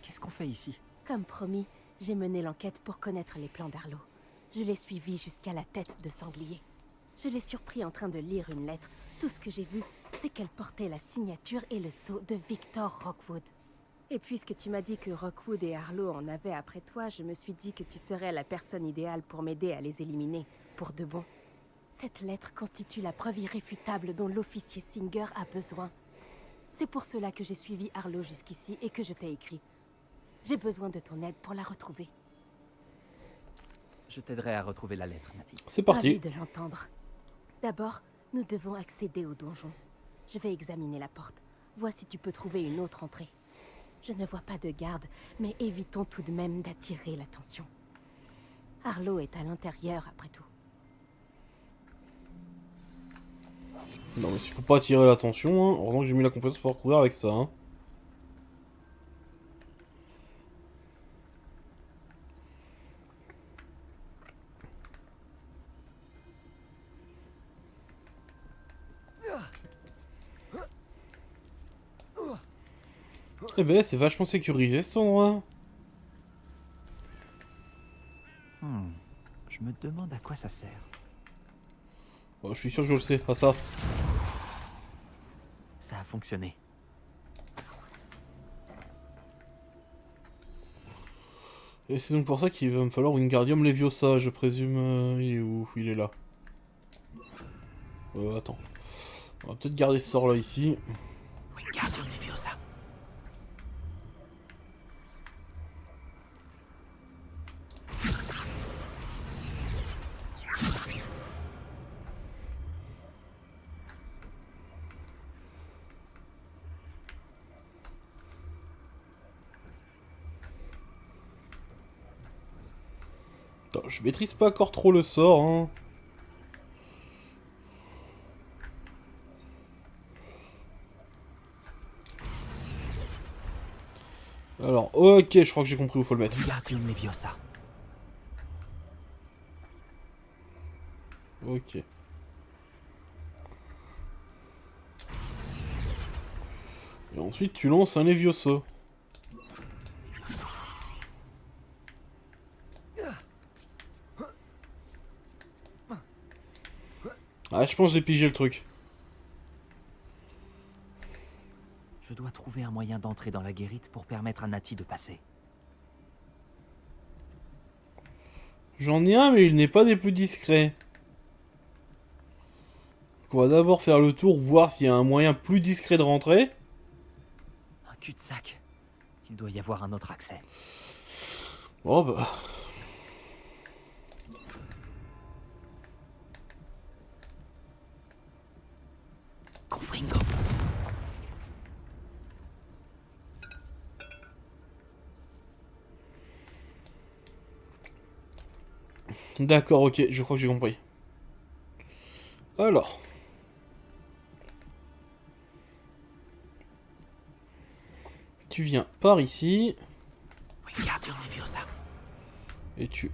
Qu'est-ce qu'on fait ici? Comme promis, j'ai mené l'enquête pour connaître les plans d'Arlo. Je l'ai suivi jusqu'à la tête de sanglier. Je l'ai surpris en train de lire une lettre. Tout ce que j'ai vu, c'est qu'elle portait la signature et le sceau de Victor Rockwood. Et puisque tu m'as dit que Rockwood et Arlo en avaient après toi, je me suis dit que tu serais la personne idéale pour m'aider à les éliminer, pour de bon. Cette lettre constitue la preuve irréfutable dont l'officier Singer a besoin. C'est pour cela que j'ai suivi Arlo jusqu'ici et que je t'ai écrit. J'ai besoin de ton aide pour la retrouver. Je t'aiderai à retrouver la lettre, Nati. C'est parti. Ravi de l'entendre. D'abord, nous devons accéder au donjon. Je vais examiner la porte. Vois si tu peux trouver une autre entrée. Je ne vois pas de garde, mais évitons tout de même d'attirer l'attention. Arlo est à l'intérieur, après tout. Non mais il faut pas attirer l'attention, hein. Heureusement que j'ai mis la compétence pour couvrir avec ça, hein. Eh ben, c'est vachement sécurisé cet endroit. Je me demande à quoi ça sert. Oh, je suis sûr que je le sais. Ah ça. Ça a fonctionné. Et c'est donc pour ça qu'il va me falloir Wingardium Leviosa, je présume. Il est où? Il est là. Attends. On va peut-être garder ce sort là ici. Wingardium Leviosa. Attends, je maîtrise pas encore trop le sort, hein. Alors, ok, je crois que j'ai compris où faut le mettre. Wingardium Leviosa. Ok. Et ensuite, tu lances un Levioso. Ah, je pense que j'ai pigé le truc. Je dois trouver un moyen d'entrer dans la guérite pour permettre à Nati de passer. J'en ai un, mais il n'est pas des plus discrets. On va d'abord faire le tour, voir s'il y a un moyen plus discret de rentrer. Un cul-de-sac. Il doit y avoir un autre accès. Oh bah... Confringo. D'accord, ok, je crois que j'ai compris. Alors... Tu viens par ici. Wingardium Leviosa. Et tu...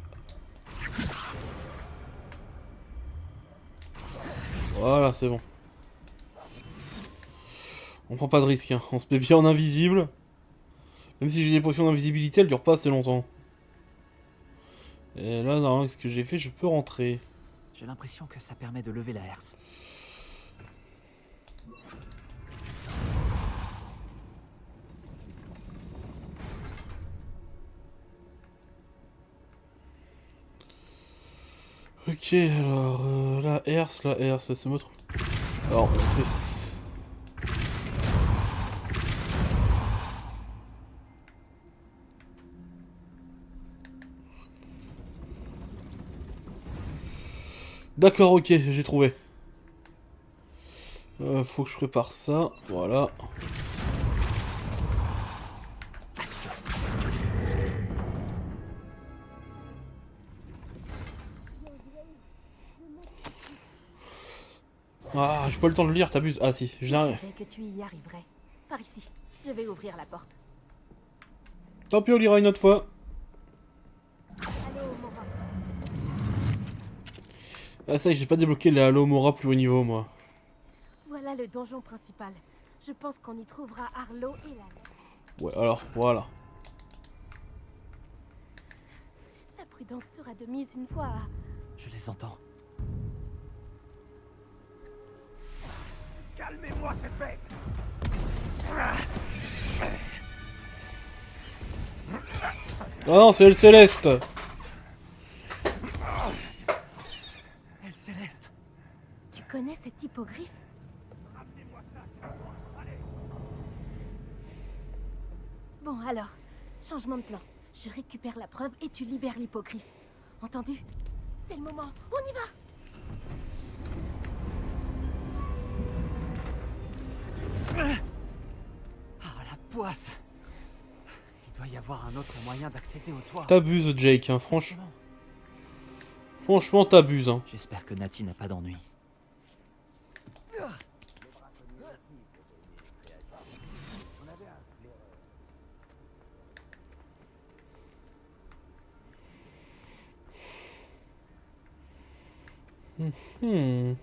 Voilà, c'est bon. On prend pas de risque, hein. On se met bien en invisible. Même si j'ai des potions d'invisibilité, elles durent pas assez longtemps. Et là, normalement, ce que j'ai fait, je peux rentrer. J'ai l'impression que ça permet de lever la herse. Ok, alors... la herse, ça se me trouve... Alors, on fait... D'accord, ok, j'ai trouvé. Faut que je prépare ça, voilà. Ah, j'ai pas le temps de le lire, t'abuses. Ah si, Je j'arrive. savais que tu y arriverais. Par ici. Je vais ouvrir la porte. Tant pis, on lira une autre fois. Allô, Mora. Ah ça y est, j'ai pas débloqué les Halo Mora plus haut niveau, moi. Voilà le donjon principal. Je pense qu'on y trouvera Arlo et la lettre. Ouais, alors, voilà. La prudence sera de mise une fois à... Je les entends. Calmez-moi, cette bête! Ah non, c'est le Céleste. Elle Céleste. Tu connais cette hippogriffe? Bon, alors, changement de plan. Je récupère la preuve et tu libères l'hippogriffe. Entendu? C'est le moment. On y va! Ah, la poisse. Il doit y avoir un autre moyen d'accéder au toit. T'abuses, Jake, hein, franchement, t'abuses, hein. J'espère que Nati n'a pas d'ennui. Hmm.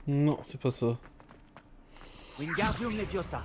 Non, c'est pas ça. Wingardium Leviosa.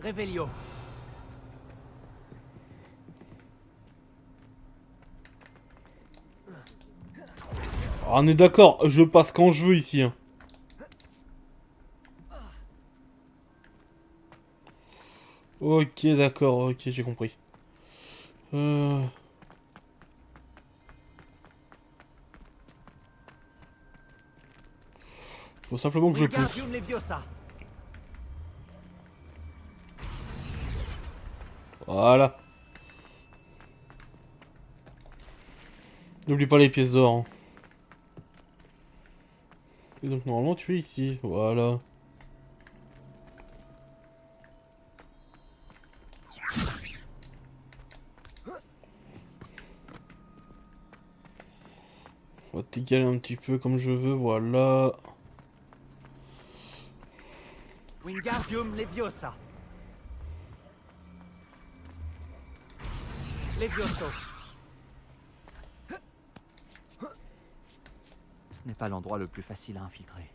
Revelio. Ah, on est d'accord, je passe quand je veux ici. Hein. Ok, d'accord, ok, j'ai compris. Faut simplement que je pousse. Wingardium Leviosa. Voilà. N'oublie pas les pièces d'or. Hein. Et donc normalement tu es ici, voilà. On va t'égaler un petit peu comme je veux, voilà. Wingardium Leviosa. Levioso. Ce n'est pas l'endroit le plus facile à infiltrer.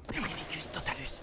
Petrificus Totalus.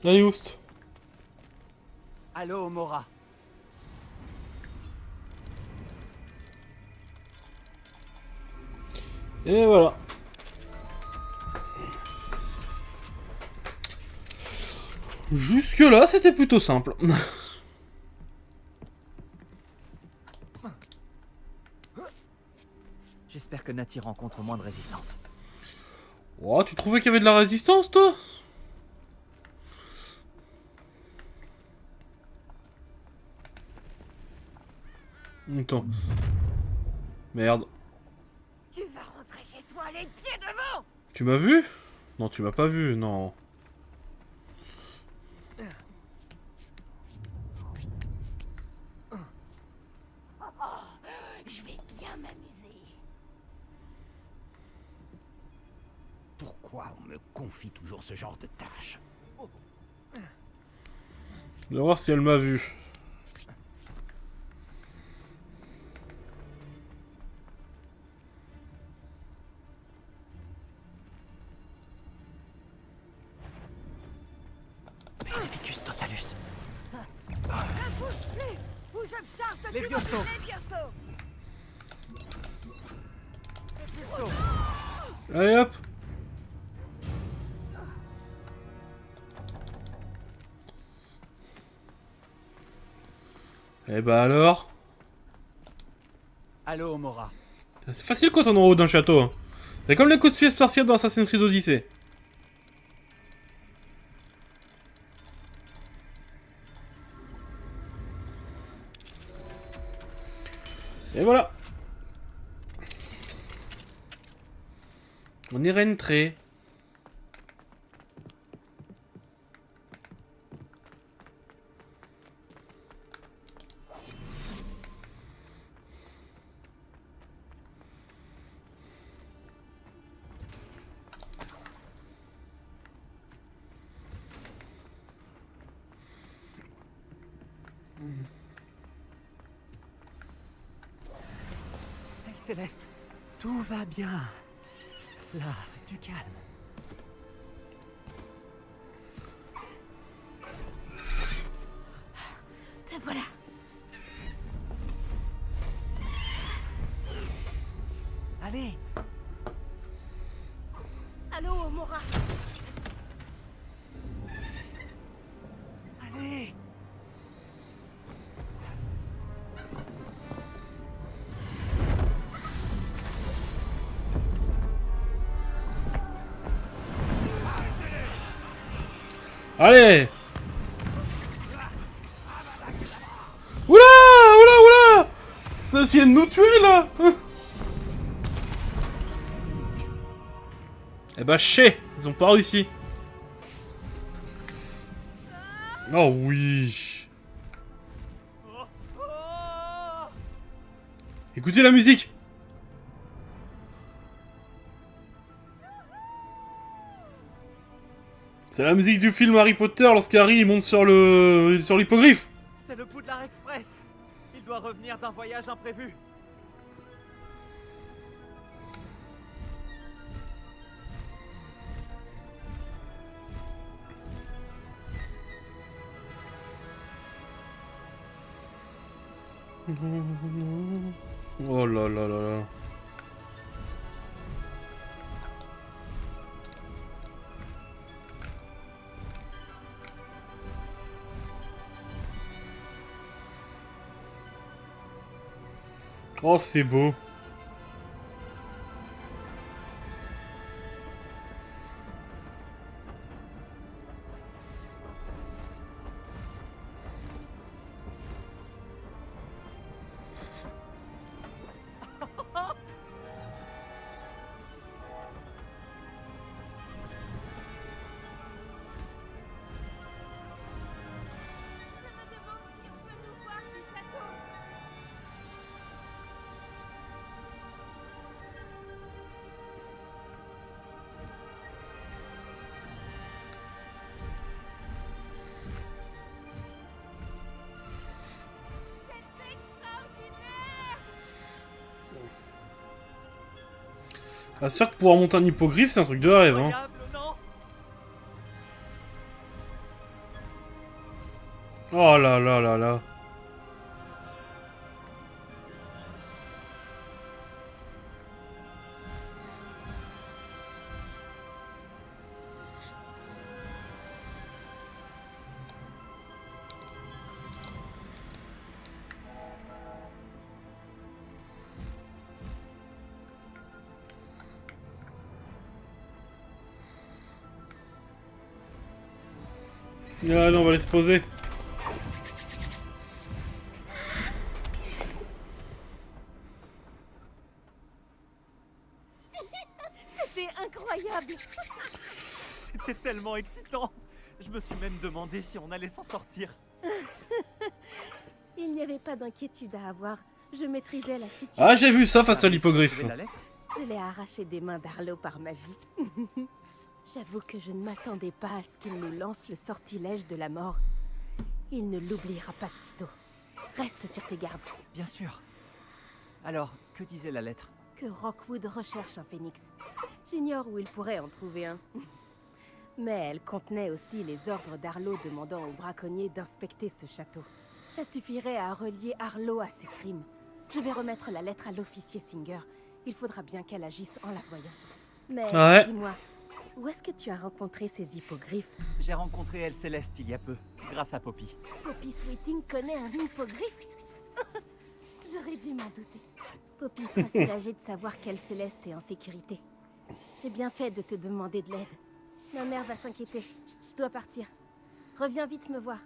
Allez, Oust. Allo Mora. Et voilà. Jusque là, c'était plutôt simple. J'espère que Nati rencontre moins de résistance. Oh, tu trouvais qu'il y avait de la résistance, toi? Attends. Merde. Tu vas rentrer chez toi les pieds devant. Tu m'as vu? Non, tu m'as pas vu, non. Je vais bien m'amuser. Pourquoi on me confie toujours ce genre de tâches? Je vais voir si elle m'a vu. Petrificus Totalus. Ne bouge plus ou je me charge de Levioso. Levioso. Allez, hop. Eh bah alors? Allo Mora. C'est facile quand on est en haut d'un château. Hein. C'est comme les coups de pied spartiates dans Assassin's Creed Odyssey. Et voilà. On est rentré. Hey, Céleste, tout va bien. Là, du calme. Te voilà. Allez, Allô, Mora. allez. Allez. Oula! Oula! Oula! Ça essayé de nous tuer, là! Eh bah, chais! Ils ont pas réussi. Oh oui! Écoutez la musique! C'est la musique du film Harry Potter lorsqu'Harry monte sur l'hippogriffe. C'est le Poudlard Express. Il doit revenir d'un voyage imprévu. Oh là là là là. Oh, c'est beau. Ah, c'est sûr que pouvoir monter un hippogriffe, c'est un truc de rêve, hein. Incroyable, non? Oh là là là là. Allez, on va les se poser. C'était incroyable. C'était tellement excitant. Je me suis même demandé si on allait s'en sortir. Il n'y avait pas d'inquiétude à avoir. Je maîtrisais la situation. Ah, j'ai vu ça face à l'hippogriffe. Trouver la lettre? Je l'ai arraché des mains d'Arlo par magie. J'avoue que je ne m'attendais pas à ce qu'il nous lance le sortilège de la mort. Il ne l'oubliera pas de sitôt. Reste sur tes gardes. Bien sûr. Alors, que disait la lettre? Que Rockwood recherche un phénix. J'ignore où il pourrait en trouver un. Mais elle contenait aussi les ordres d'Arlo demandant aux braconniers d'inspecter ce château. Ça suffirait à relier Arlo à ses crimes. Je vais remettre la lettre à l'officier Singer. Il faudra bien qu'elle agisse en la voyant. Mais Ouais. dis-moi, où est-ce que tu as rencontré ces hippogriffes? J'ai rencontré Elle Céleste il y a peu, grâce à Poppy. Poppy Sweeting connaît un hippogriffe? J'aurais dû m'en douter. Poppy sera soulagée de savoir qu'elle Céleste est en sécurité. J'ai bien fait de te demander de l'aide. Ma mère va s'inquiéter. Je dois partir. Reviens vite me voir.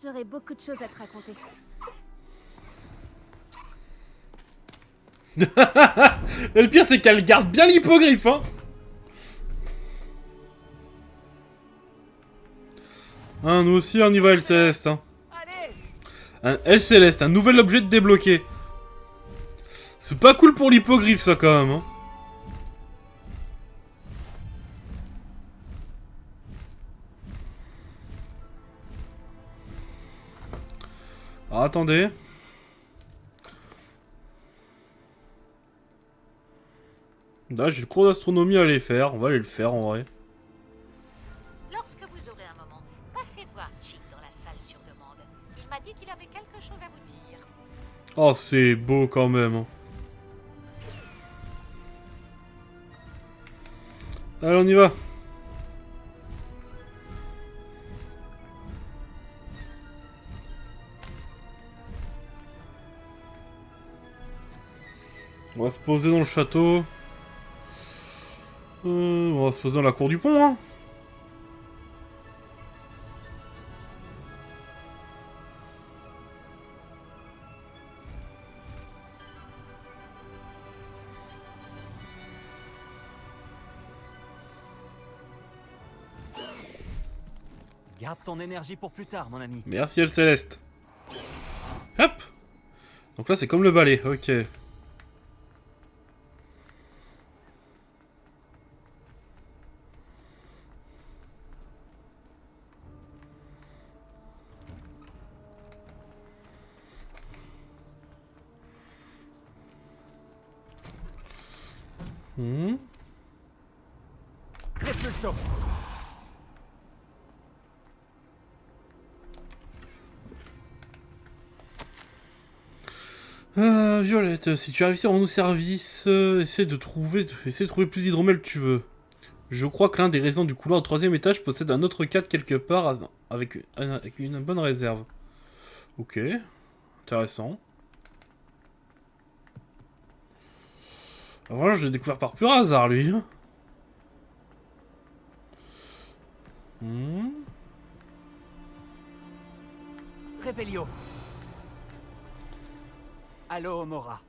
J'aurai beaucoup de choses à te raconter. Et le pire, c'est qu'elle garde bien l'hippogriffe, hein. Hein, nous aussi, on y va, Elle Céleste, hein. Allez! Un Elle Céleste, un nouvel objet de débloquer. C'est pas cool pour l'hippogriffe, ça, quand même, hein. Alors, attendez. Là, j'ai le cours d'astronomie à aller faire. On va aller le faire, en vrai. Lorsque vous aurez un moment, passez voir Chick dans la salle sur demande. Il m'a dit qu'il avait quelque chose à vous dire. Oh, c'est beau, quand même, hein. Allez, on y va. On va se poser dans le château. On va se poser dans la cour du pont, hein. Garde ton énergie pour plus tard, mon ami. Merci, El Céleste. Hop. Donc là, c'est comme le balai, ok. Répulso. Violette, si tu arrives ici, rends-nous service. Essaie de trouver plus d'hydromel que tu veux. Je crois que l'un des résidents du couloir au 3e étage possède un autre cadre quelque part avec une bonne réserve. Ok, intéressant. Voilà, je l'ai découvert par pur hasard, lui. Revelio. Allo, Mora.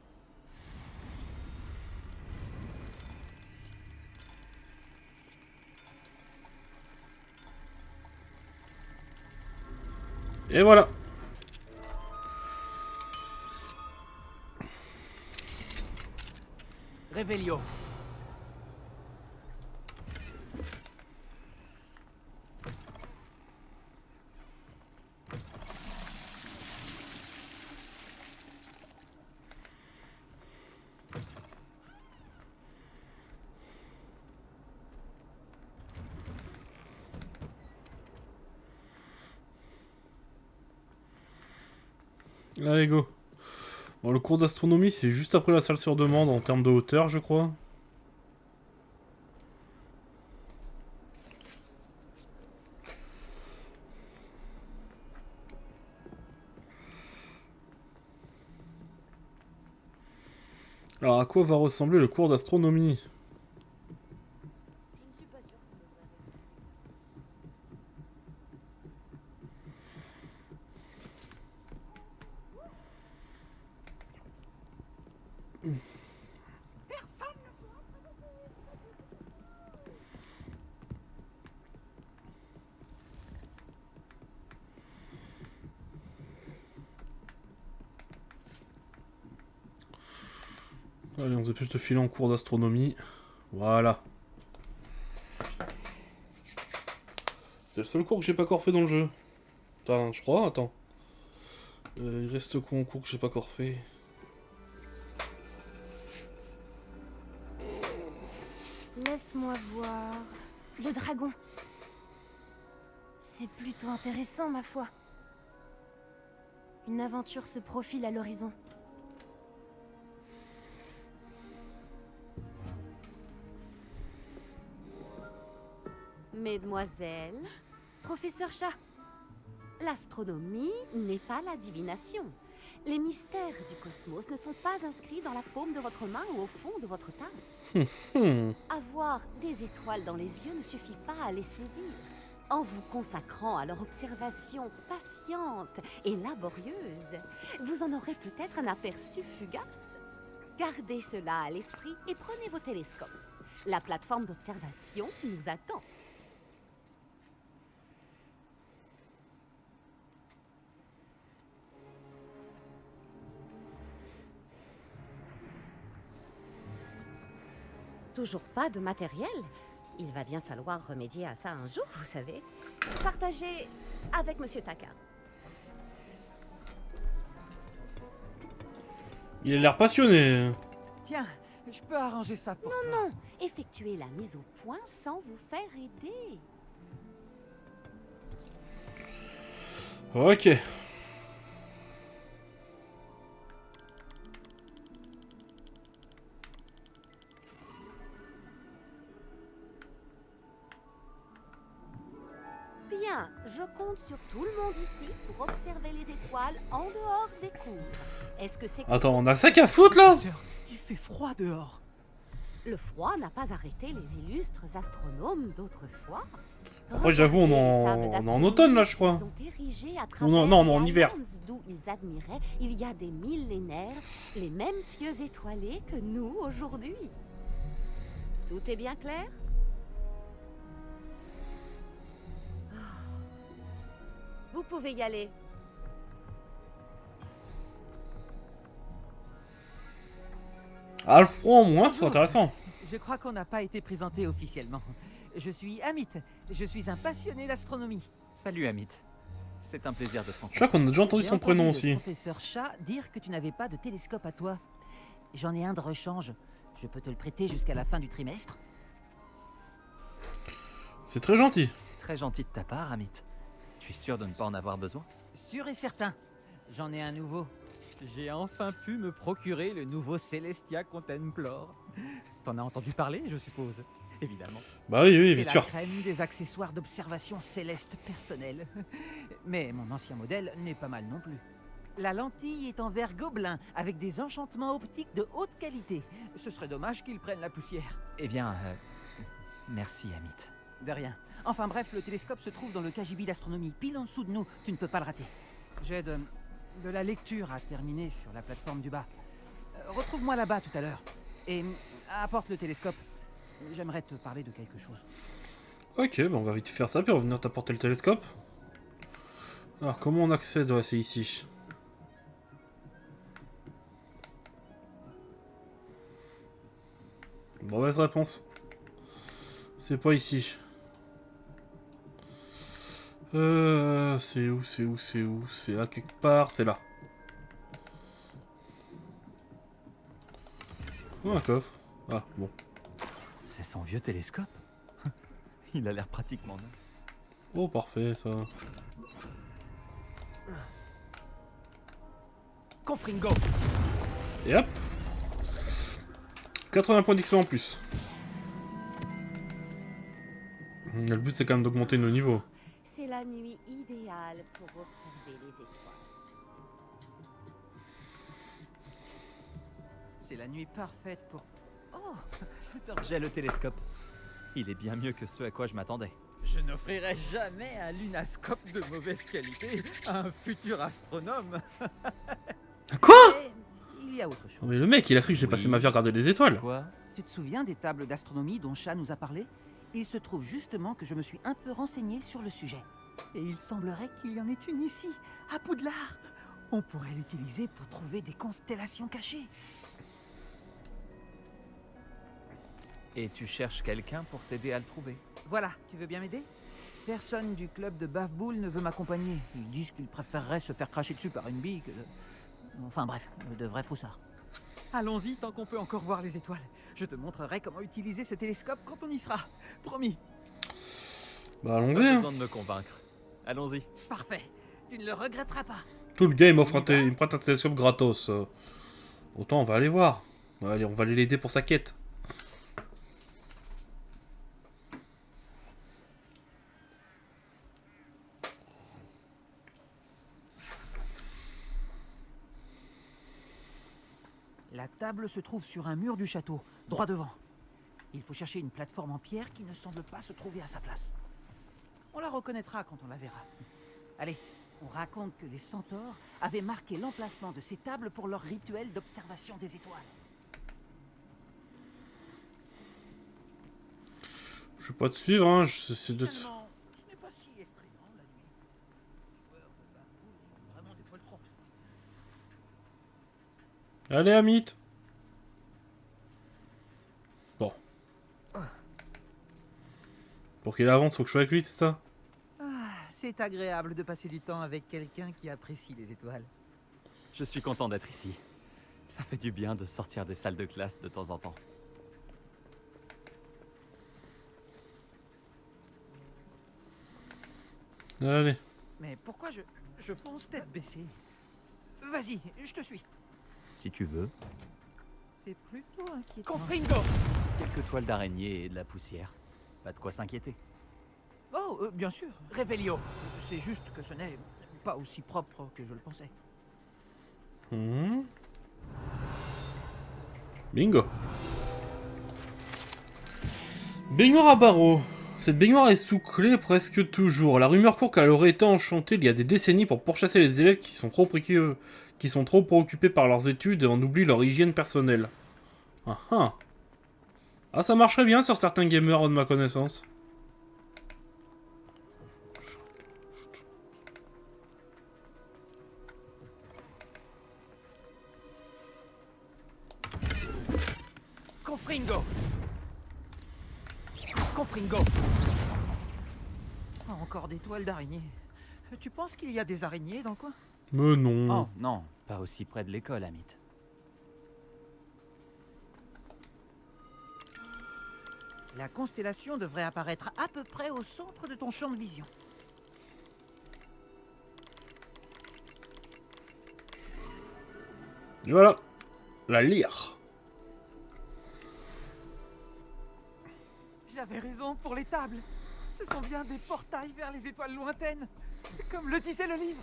Et voilà. Revelio. Allez, go. Bon, le cours d'astronomie, c'est juste après la salle sur demande en termes de hauteur, je crois. Alors, à quoi va ressembler le cours d'astronomie? Allez, on se plus de filer en cours d'astronomie. Voilà. C'est le seul cours que j'ai pas encore fait dans le jeu. Enfin, je crois, attends. Il reste quoi en cours que j'ai pas encore fait? Laisse-moi voir. Le dragon. C'est plutôt intéressant, ma foi. Une aventure se profile à l'horizon. Mesdemoiselles, Professeur Chat, l'astronomie n'est pas la divination. Les mystères du cosmos ne sont pas inscrits dans la paume de votre main ou au fond de votre tasse. Avoir des étoiles dans les yeux ne suffit pas à les saisir. En vous consacrant à leur observation patiente et laborieuse, vous en aurez peut-être un aperçu fugace. Gardez cela à l'esprit et prenez vos télescopes. La plateforme d'observation nous attend. Toujours pas de matériel? Il va bien falloir remédier à ça un jour, vous savez. Partagez avec Monsieur Taka. Il a l'air passionné. Tiens, je peux arranger ça pour toi. Non, effectuez la mise au point sans vous faire aider. Ok. Bien, je compte sur tout le monde ici pour observer les étoiles en dehors des cours. Est-ce que c'est... Attends, on a ça qu'à foutre là? Il fait froid dehors. Le froid n'a pas arrêté les illustres astronomes d'autrefois. Après, j'avoue, on est en automne là, je crois. Ils ont érigé à Ou non, travers non, en les hiver. Highlands d'où ils admiraient, il y a des millénaires, les mêmes cieux étoilés que nous aujourd'hui. Tout est bien clair? Vous pouvez y aller. Ah, le front, moi, c'est intéressant. Je crois qu'on n'a pas été présenté officiellement. Je suis Amit. Je suis un passionné d'astronomie. Salut Amit. C'est un plaisir de te Je rencontrer. crois qu'on a déjà entendu J'ai son prénom entendu aussi. le professeur Chat dire que tu n'avais pas de télescope à toi. J'en ai un de rechange. Je peux te le prêter jusqu'à la fin du trimestre. C'est très gentil. C'est très gentil de ta part, Amit. Tu es sûr de ne pas en avoir besoin? Sûr et certain. J'en ai un nouveau. J'ai enfin pu me procurer le nouveau Celestia Contemplor. T'en as entendu parler, je suppose. Évidemment. Bah oui, C'est bien la sûr. crème des accessoires d'observation céleste personnelle. Mais mon ancien modèle n'est pas mal non plus. La lentille est en verre gobelin, avec des enchantements optiques de haute qualité. Ce serait dommage qu'ils prennent la poussière. Eh bien, merci, Amit. De rien. Enfin bref, le télescope se trouve dans le KGB d'astronomie, pile en dessous de nous. Tu ne peux pas le rater. J'ai de la lecture à terminer sur la plateforme du bas. Retrouve-moi là-bas tout à l'heure. Et apporte le télescope. J'aimerais te parler de quelque chose. Ok, bah on va vite faire ça, puis on va venir t'apporter le télescope. Alors, comment on accède? Ouais, c'est ici. Mauvaise réponse. C'est pas ici. C'est où? C'est là quelque part, c'est là. Oh, un coffre. Ah, bon. C'est son vieux télescope. Il a l'air pratiquement neuf. Oh, parfait, ça. Confringo. Et hop 80 points d'XP en plus. Le but, c'est quand même d'augmenter nos niveaux. C'est la nuit idéale pour observer les étoiles. C'est la nuit parfaite pour... Oh, J'ai le télescope. Il est bien mieux que ce à quoi je m'attendais. je n'offrirai jamais un lunascope de mauvaise qualité à un futur astronome. Quoi? Mais il y a autre chose. Mais le mec, il a cru que j'ai passé ma vie à regarder les étoiles. Quoi? Tu te souviens des tables d'astronomie dont Chat nous a parlé? Il se trouve justement que je me suis un peu renseigné sur le sujet. Et il semblerait qu'il y en ait une ici, à Poudlard. On pourrait l'utiliser pour trouver des constellations cachées. Et tu cherches quelqu'un pour t'aider à le trouver? Voilà, tu veux bien m'aider? Personne du club de Bafboul ne veut m'accompagner. Ils disent qu'ils préféreraient se faire cracher dessus par une bille que... Enfin bref, de vrais foussards. Allons-y tant qu'on peut encore voir les étoiles. Je te montrerai comment utiliser ce télescope quand on y sera. Promis. Bah, allons-y. Pas Hein. besoin de me convaincre. Allons-y. Parfait. Tu ne le regretteras pas. Tout le game offre il me prête un télescope gratos. Autant on va aller voir. Allez, on va aller l'aider pour sa quête. La table se trouve sur un mur du château, droit devant. Il faut chercher une plateforme en pierre qui ne semble pas se trouver à sa place. On la reconnaîtra quand on la verra. Allez, on raconte que les centaures avaient marqué l'emplacement de ces tables pour leur rituel d'observation des étoiles. Je vais pas te suivre, hein. C'est de... Finalement, ce n'est pas si effrayant la nuit. Les joueurs de Bafboul sont vraiment des poltrons. Allez, Amit. Bon. Pour qu'il avance, faut que je sois avec lui, c'est ça? C'est agréable de passer du temps avec quelqu'un qui apprécie les étoiles. Je suis content d'être ici. Ça fait du bien de sortir des salles de classe de temps en temps. Allez. Mais pourquoi je fonce tête baissée? Vas-y, je te suis. Si tu veux. C'est plutôt inquiétant. Confringo. Quelques toiles d'araignée et de la poussière. Pas de quoi s'inquiéter. Oh, bien sûr. Revelio. C'est juste que ce n'est pas aussi propre que je le pensais. Bingo. Baignoire à barreaux. Cette baignoire est sous clé presque toujours. La rumeur court qu'elle aurait été enchantée il y a des décennies pour pourchasser les élèves qui sont trop préoccupés par leurs études et en oublient leur hygiène personnelle. Ah ah. Ah, ça marcherait bien sur certains gamers de ma connaissance. Confringo. Confringo. Oh, encore des toiles d'araignées. Tu penses qu'il y a des araignées dans le coin? Mais non. Oh, non, pas aussi près de l'école, Amit. La constellation devrait apparaître à peu près au centre de ton champ de vision. Et voilà. La lyre. J'avais raison pour les tables. Ce sont bien des portails vers les étoiles lointaines, comme le disait le livre.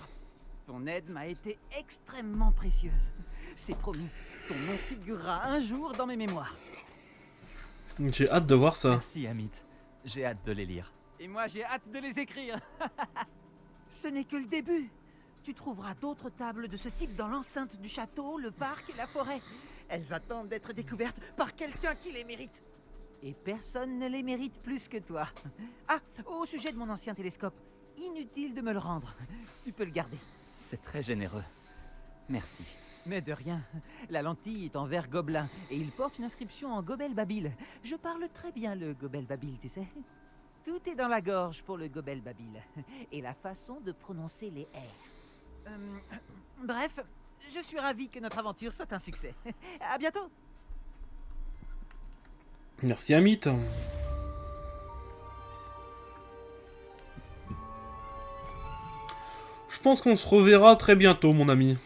Ton aide m'a été extrêmement précieuse. C'est promis, ton nom figurera un jour dans mes mémoires. J'ai hâte de voir ça. Merci, Amit. J'ai hâte de les lire. Et moi, j'ai hâte de les écrire. Ce n'est que le début. Tu trouveras d'autres tables de ce type dans l'enceinte du château, le parc et la forêt. Elles attendent d'être découvertes par quelqu'un qui les mérite. Et personne ne les mérite plus que toi. Ah, au sujet de mon ancien télescope, inutile de me le rendre. Tu peux le garder. C'est très généreux. Merci. Mais de rien. La lentille est en verre gobelin et il porte une inscription en gobel babil. Je parle très bien le gobel babil, tu sais. Tout est dans la gorge pour le gobel babil. Et la façon de prononcer les R. Bref, je suis ravi que notre aventure soit un succès. À bientôt. Merci Amit. Je pense qu'on se reverra très bientôt, mon ami.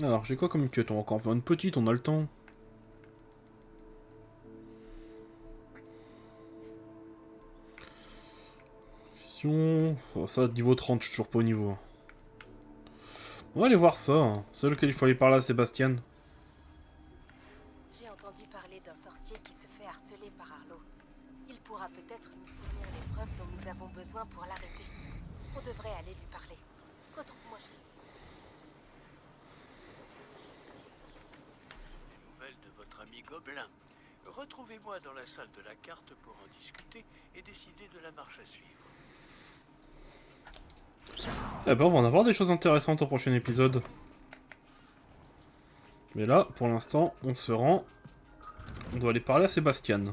Alors, j'ai quoi comme quête? On va encore faire une petite, on a le temps. Oh, ça, niveau 30, je suis toujours pas au niveau. On va aller voir ça. Hein. C'est lequel il faut aller par là, Sébastien. J'ai entendu parler d'un sorcier qui se fait harceler par Arlo. Il pourra peut-être nous fournir les preuves dont nous avons besoin pour l'arrêter. On devrait aller lui parler. Retrouve-moi chez Nouvelle de votre ami Gobelin. Retrouvez-moi dans la salle de la carte pour en discuter et décider de la marche à suivre. Eh ben, on va en avoir des choses intéressantes au prochain épisode. Mais là, pour l'instant, on se rend. On doit aller parler à Sébastien.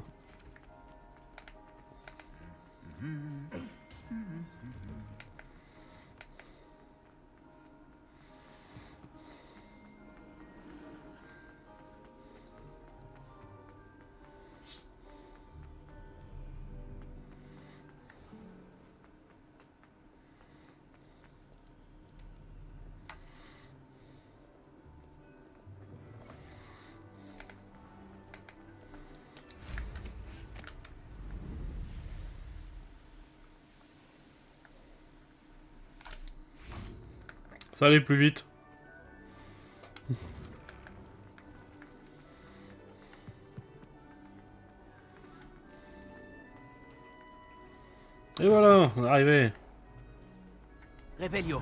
Ça allait plus vite. Et voilà, on est arrivé. Revelio.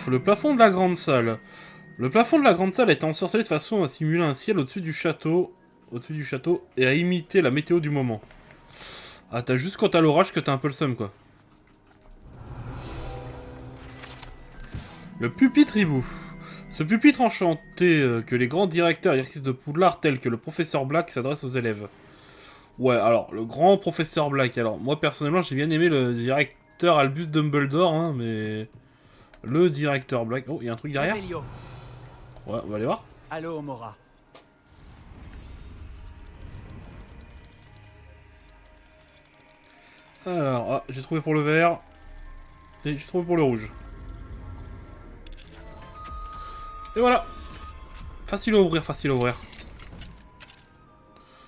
Le plafond de la grande salle. Le plafond de la grande salle est ensorcelé de façon à simuler un ciel au-dessus du château. Et à imiter la météo du moment. Ah, t'as juste quand t'as l'orage que t'as un peu le seum, quoi. Le pupitre hibou. Ce pupitre enchanté que les grands directeurs et directrices de Poudlard tels que le professeur Black s'adressent aux élèves. Ouais, alors, le grand professeur Black. Alors, moi, personnellement, j'ai bien aimé le directeur Albus Dumbledore, hein, mais... Le directeur Black... Oh, il y a un truc derrière? Revelio. Ouais, on va aller voir. Allô, Mora. Alors, ah, j'ai trouvé pour le vert. Et j'ai trouvé pour le rouge. Et voilà. Facile à ouvrir, facile à ouvrir.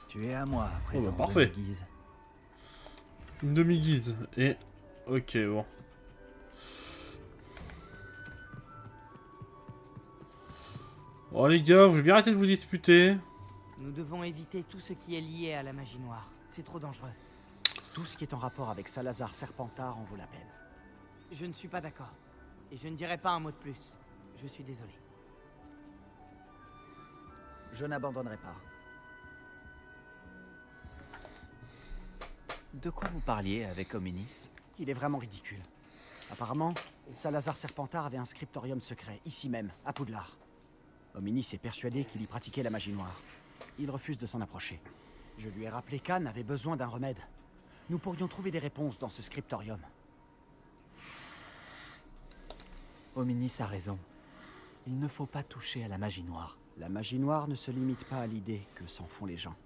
Tu es à moi, à Oh présent. bah, parfait. Guise. Une demi-guise. Et... Ok, bon. Bon les gars, vous voulez bien arrêter de vous disputer? Nous devons éviter tout ce qui est lié à la magie noire. C'est trop dangereux. Tout ce qui est en rapport avec Salazar Serpentard en vaut la peine. Je ne suis pas d'accord. Et je ne dirai pas un mot de plus. Je suis désolé. Je n'abandonnerai pas. De quoi vous parliez avec Hominis? Il est vraiment ridicule. Apparemment, Salazar Serpentard avait un scriptorium secret, ici même, à Poudlard. Hominis est persuadé qu'il y pratiquait la magie noire. Il refuse de s'en approcher. Je lui ai rappelé qu'Anne avait besoin d'un remède. Nous pourrions trouver des réponses dans ce scriptorium. Hominis a raison. Il ne faut pas toucher à la magie noire. La magie noire ne se limite pas à l'idée que s'en font les gens.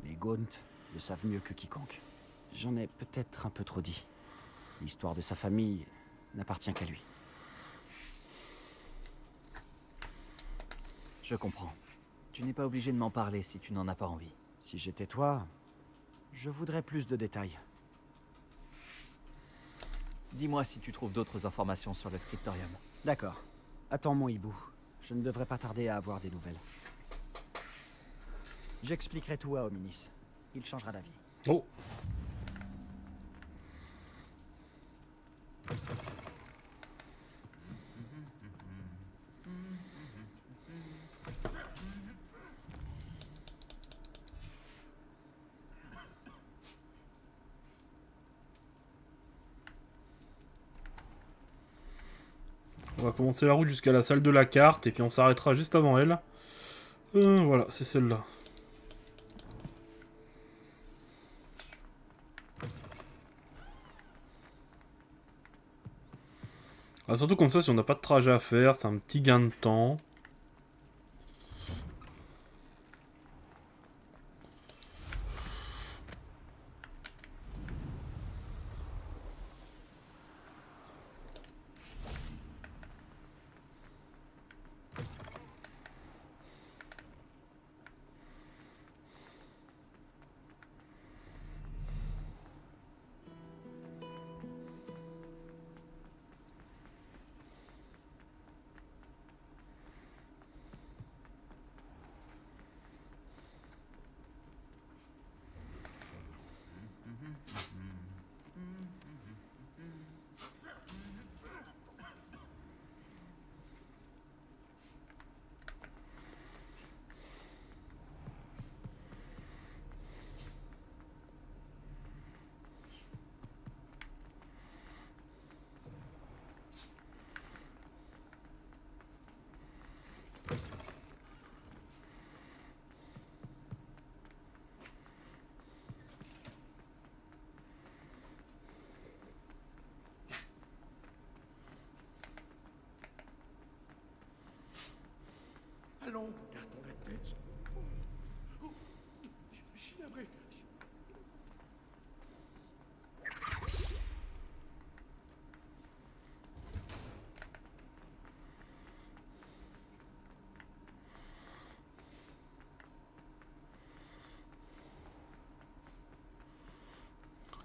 Les Gaunt le savent mieux que quiconque. J'en ai peut-être un peu trop dit. L'histoire de sa famille n'appartient qu'à lui. Je comprends. Tu n'es pas obligé de m'en parler si tu n'en as pas envie. Si j'étais toi, je voudrais plus de détails. Dis-moi si tu trouves d'autres informations sur le scriptorium. D'accord. Attends mon hibou. Je ne devrais pas tarder à avoir des nouvelles. J'expliquerai tout à Hominis. Il changera d'avis. Oh. On va commencer la route jusqu'à la salle de la carte et puis on s'arrêtera juste avant elle. Voilà, c'est celle-là. Ah, surtout comme ça, si on n'a pas de trajet à faire, c'est un petit gain de temps. Allons, gardons la tête. Oh, je suis navré.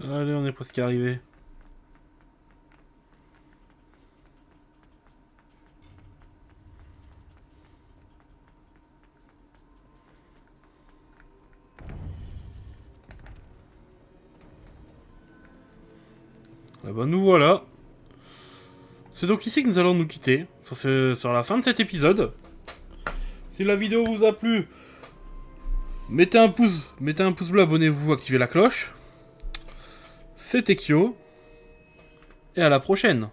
Allez, on est presque arrivé. Ah bah nous voilà. C'est donc ici que nous allons nous quitter. Sur la fin de cet épisode. Si la vidéo vous a plu, mettez un pouce bleu, abonnez-vous, activez la cloche. C'était Kyo. Et à la prochaine.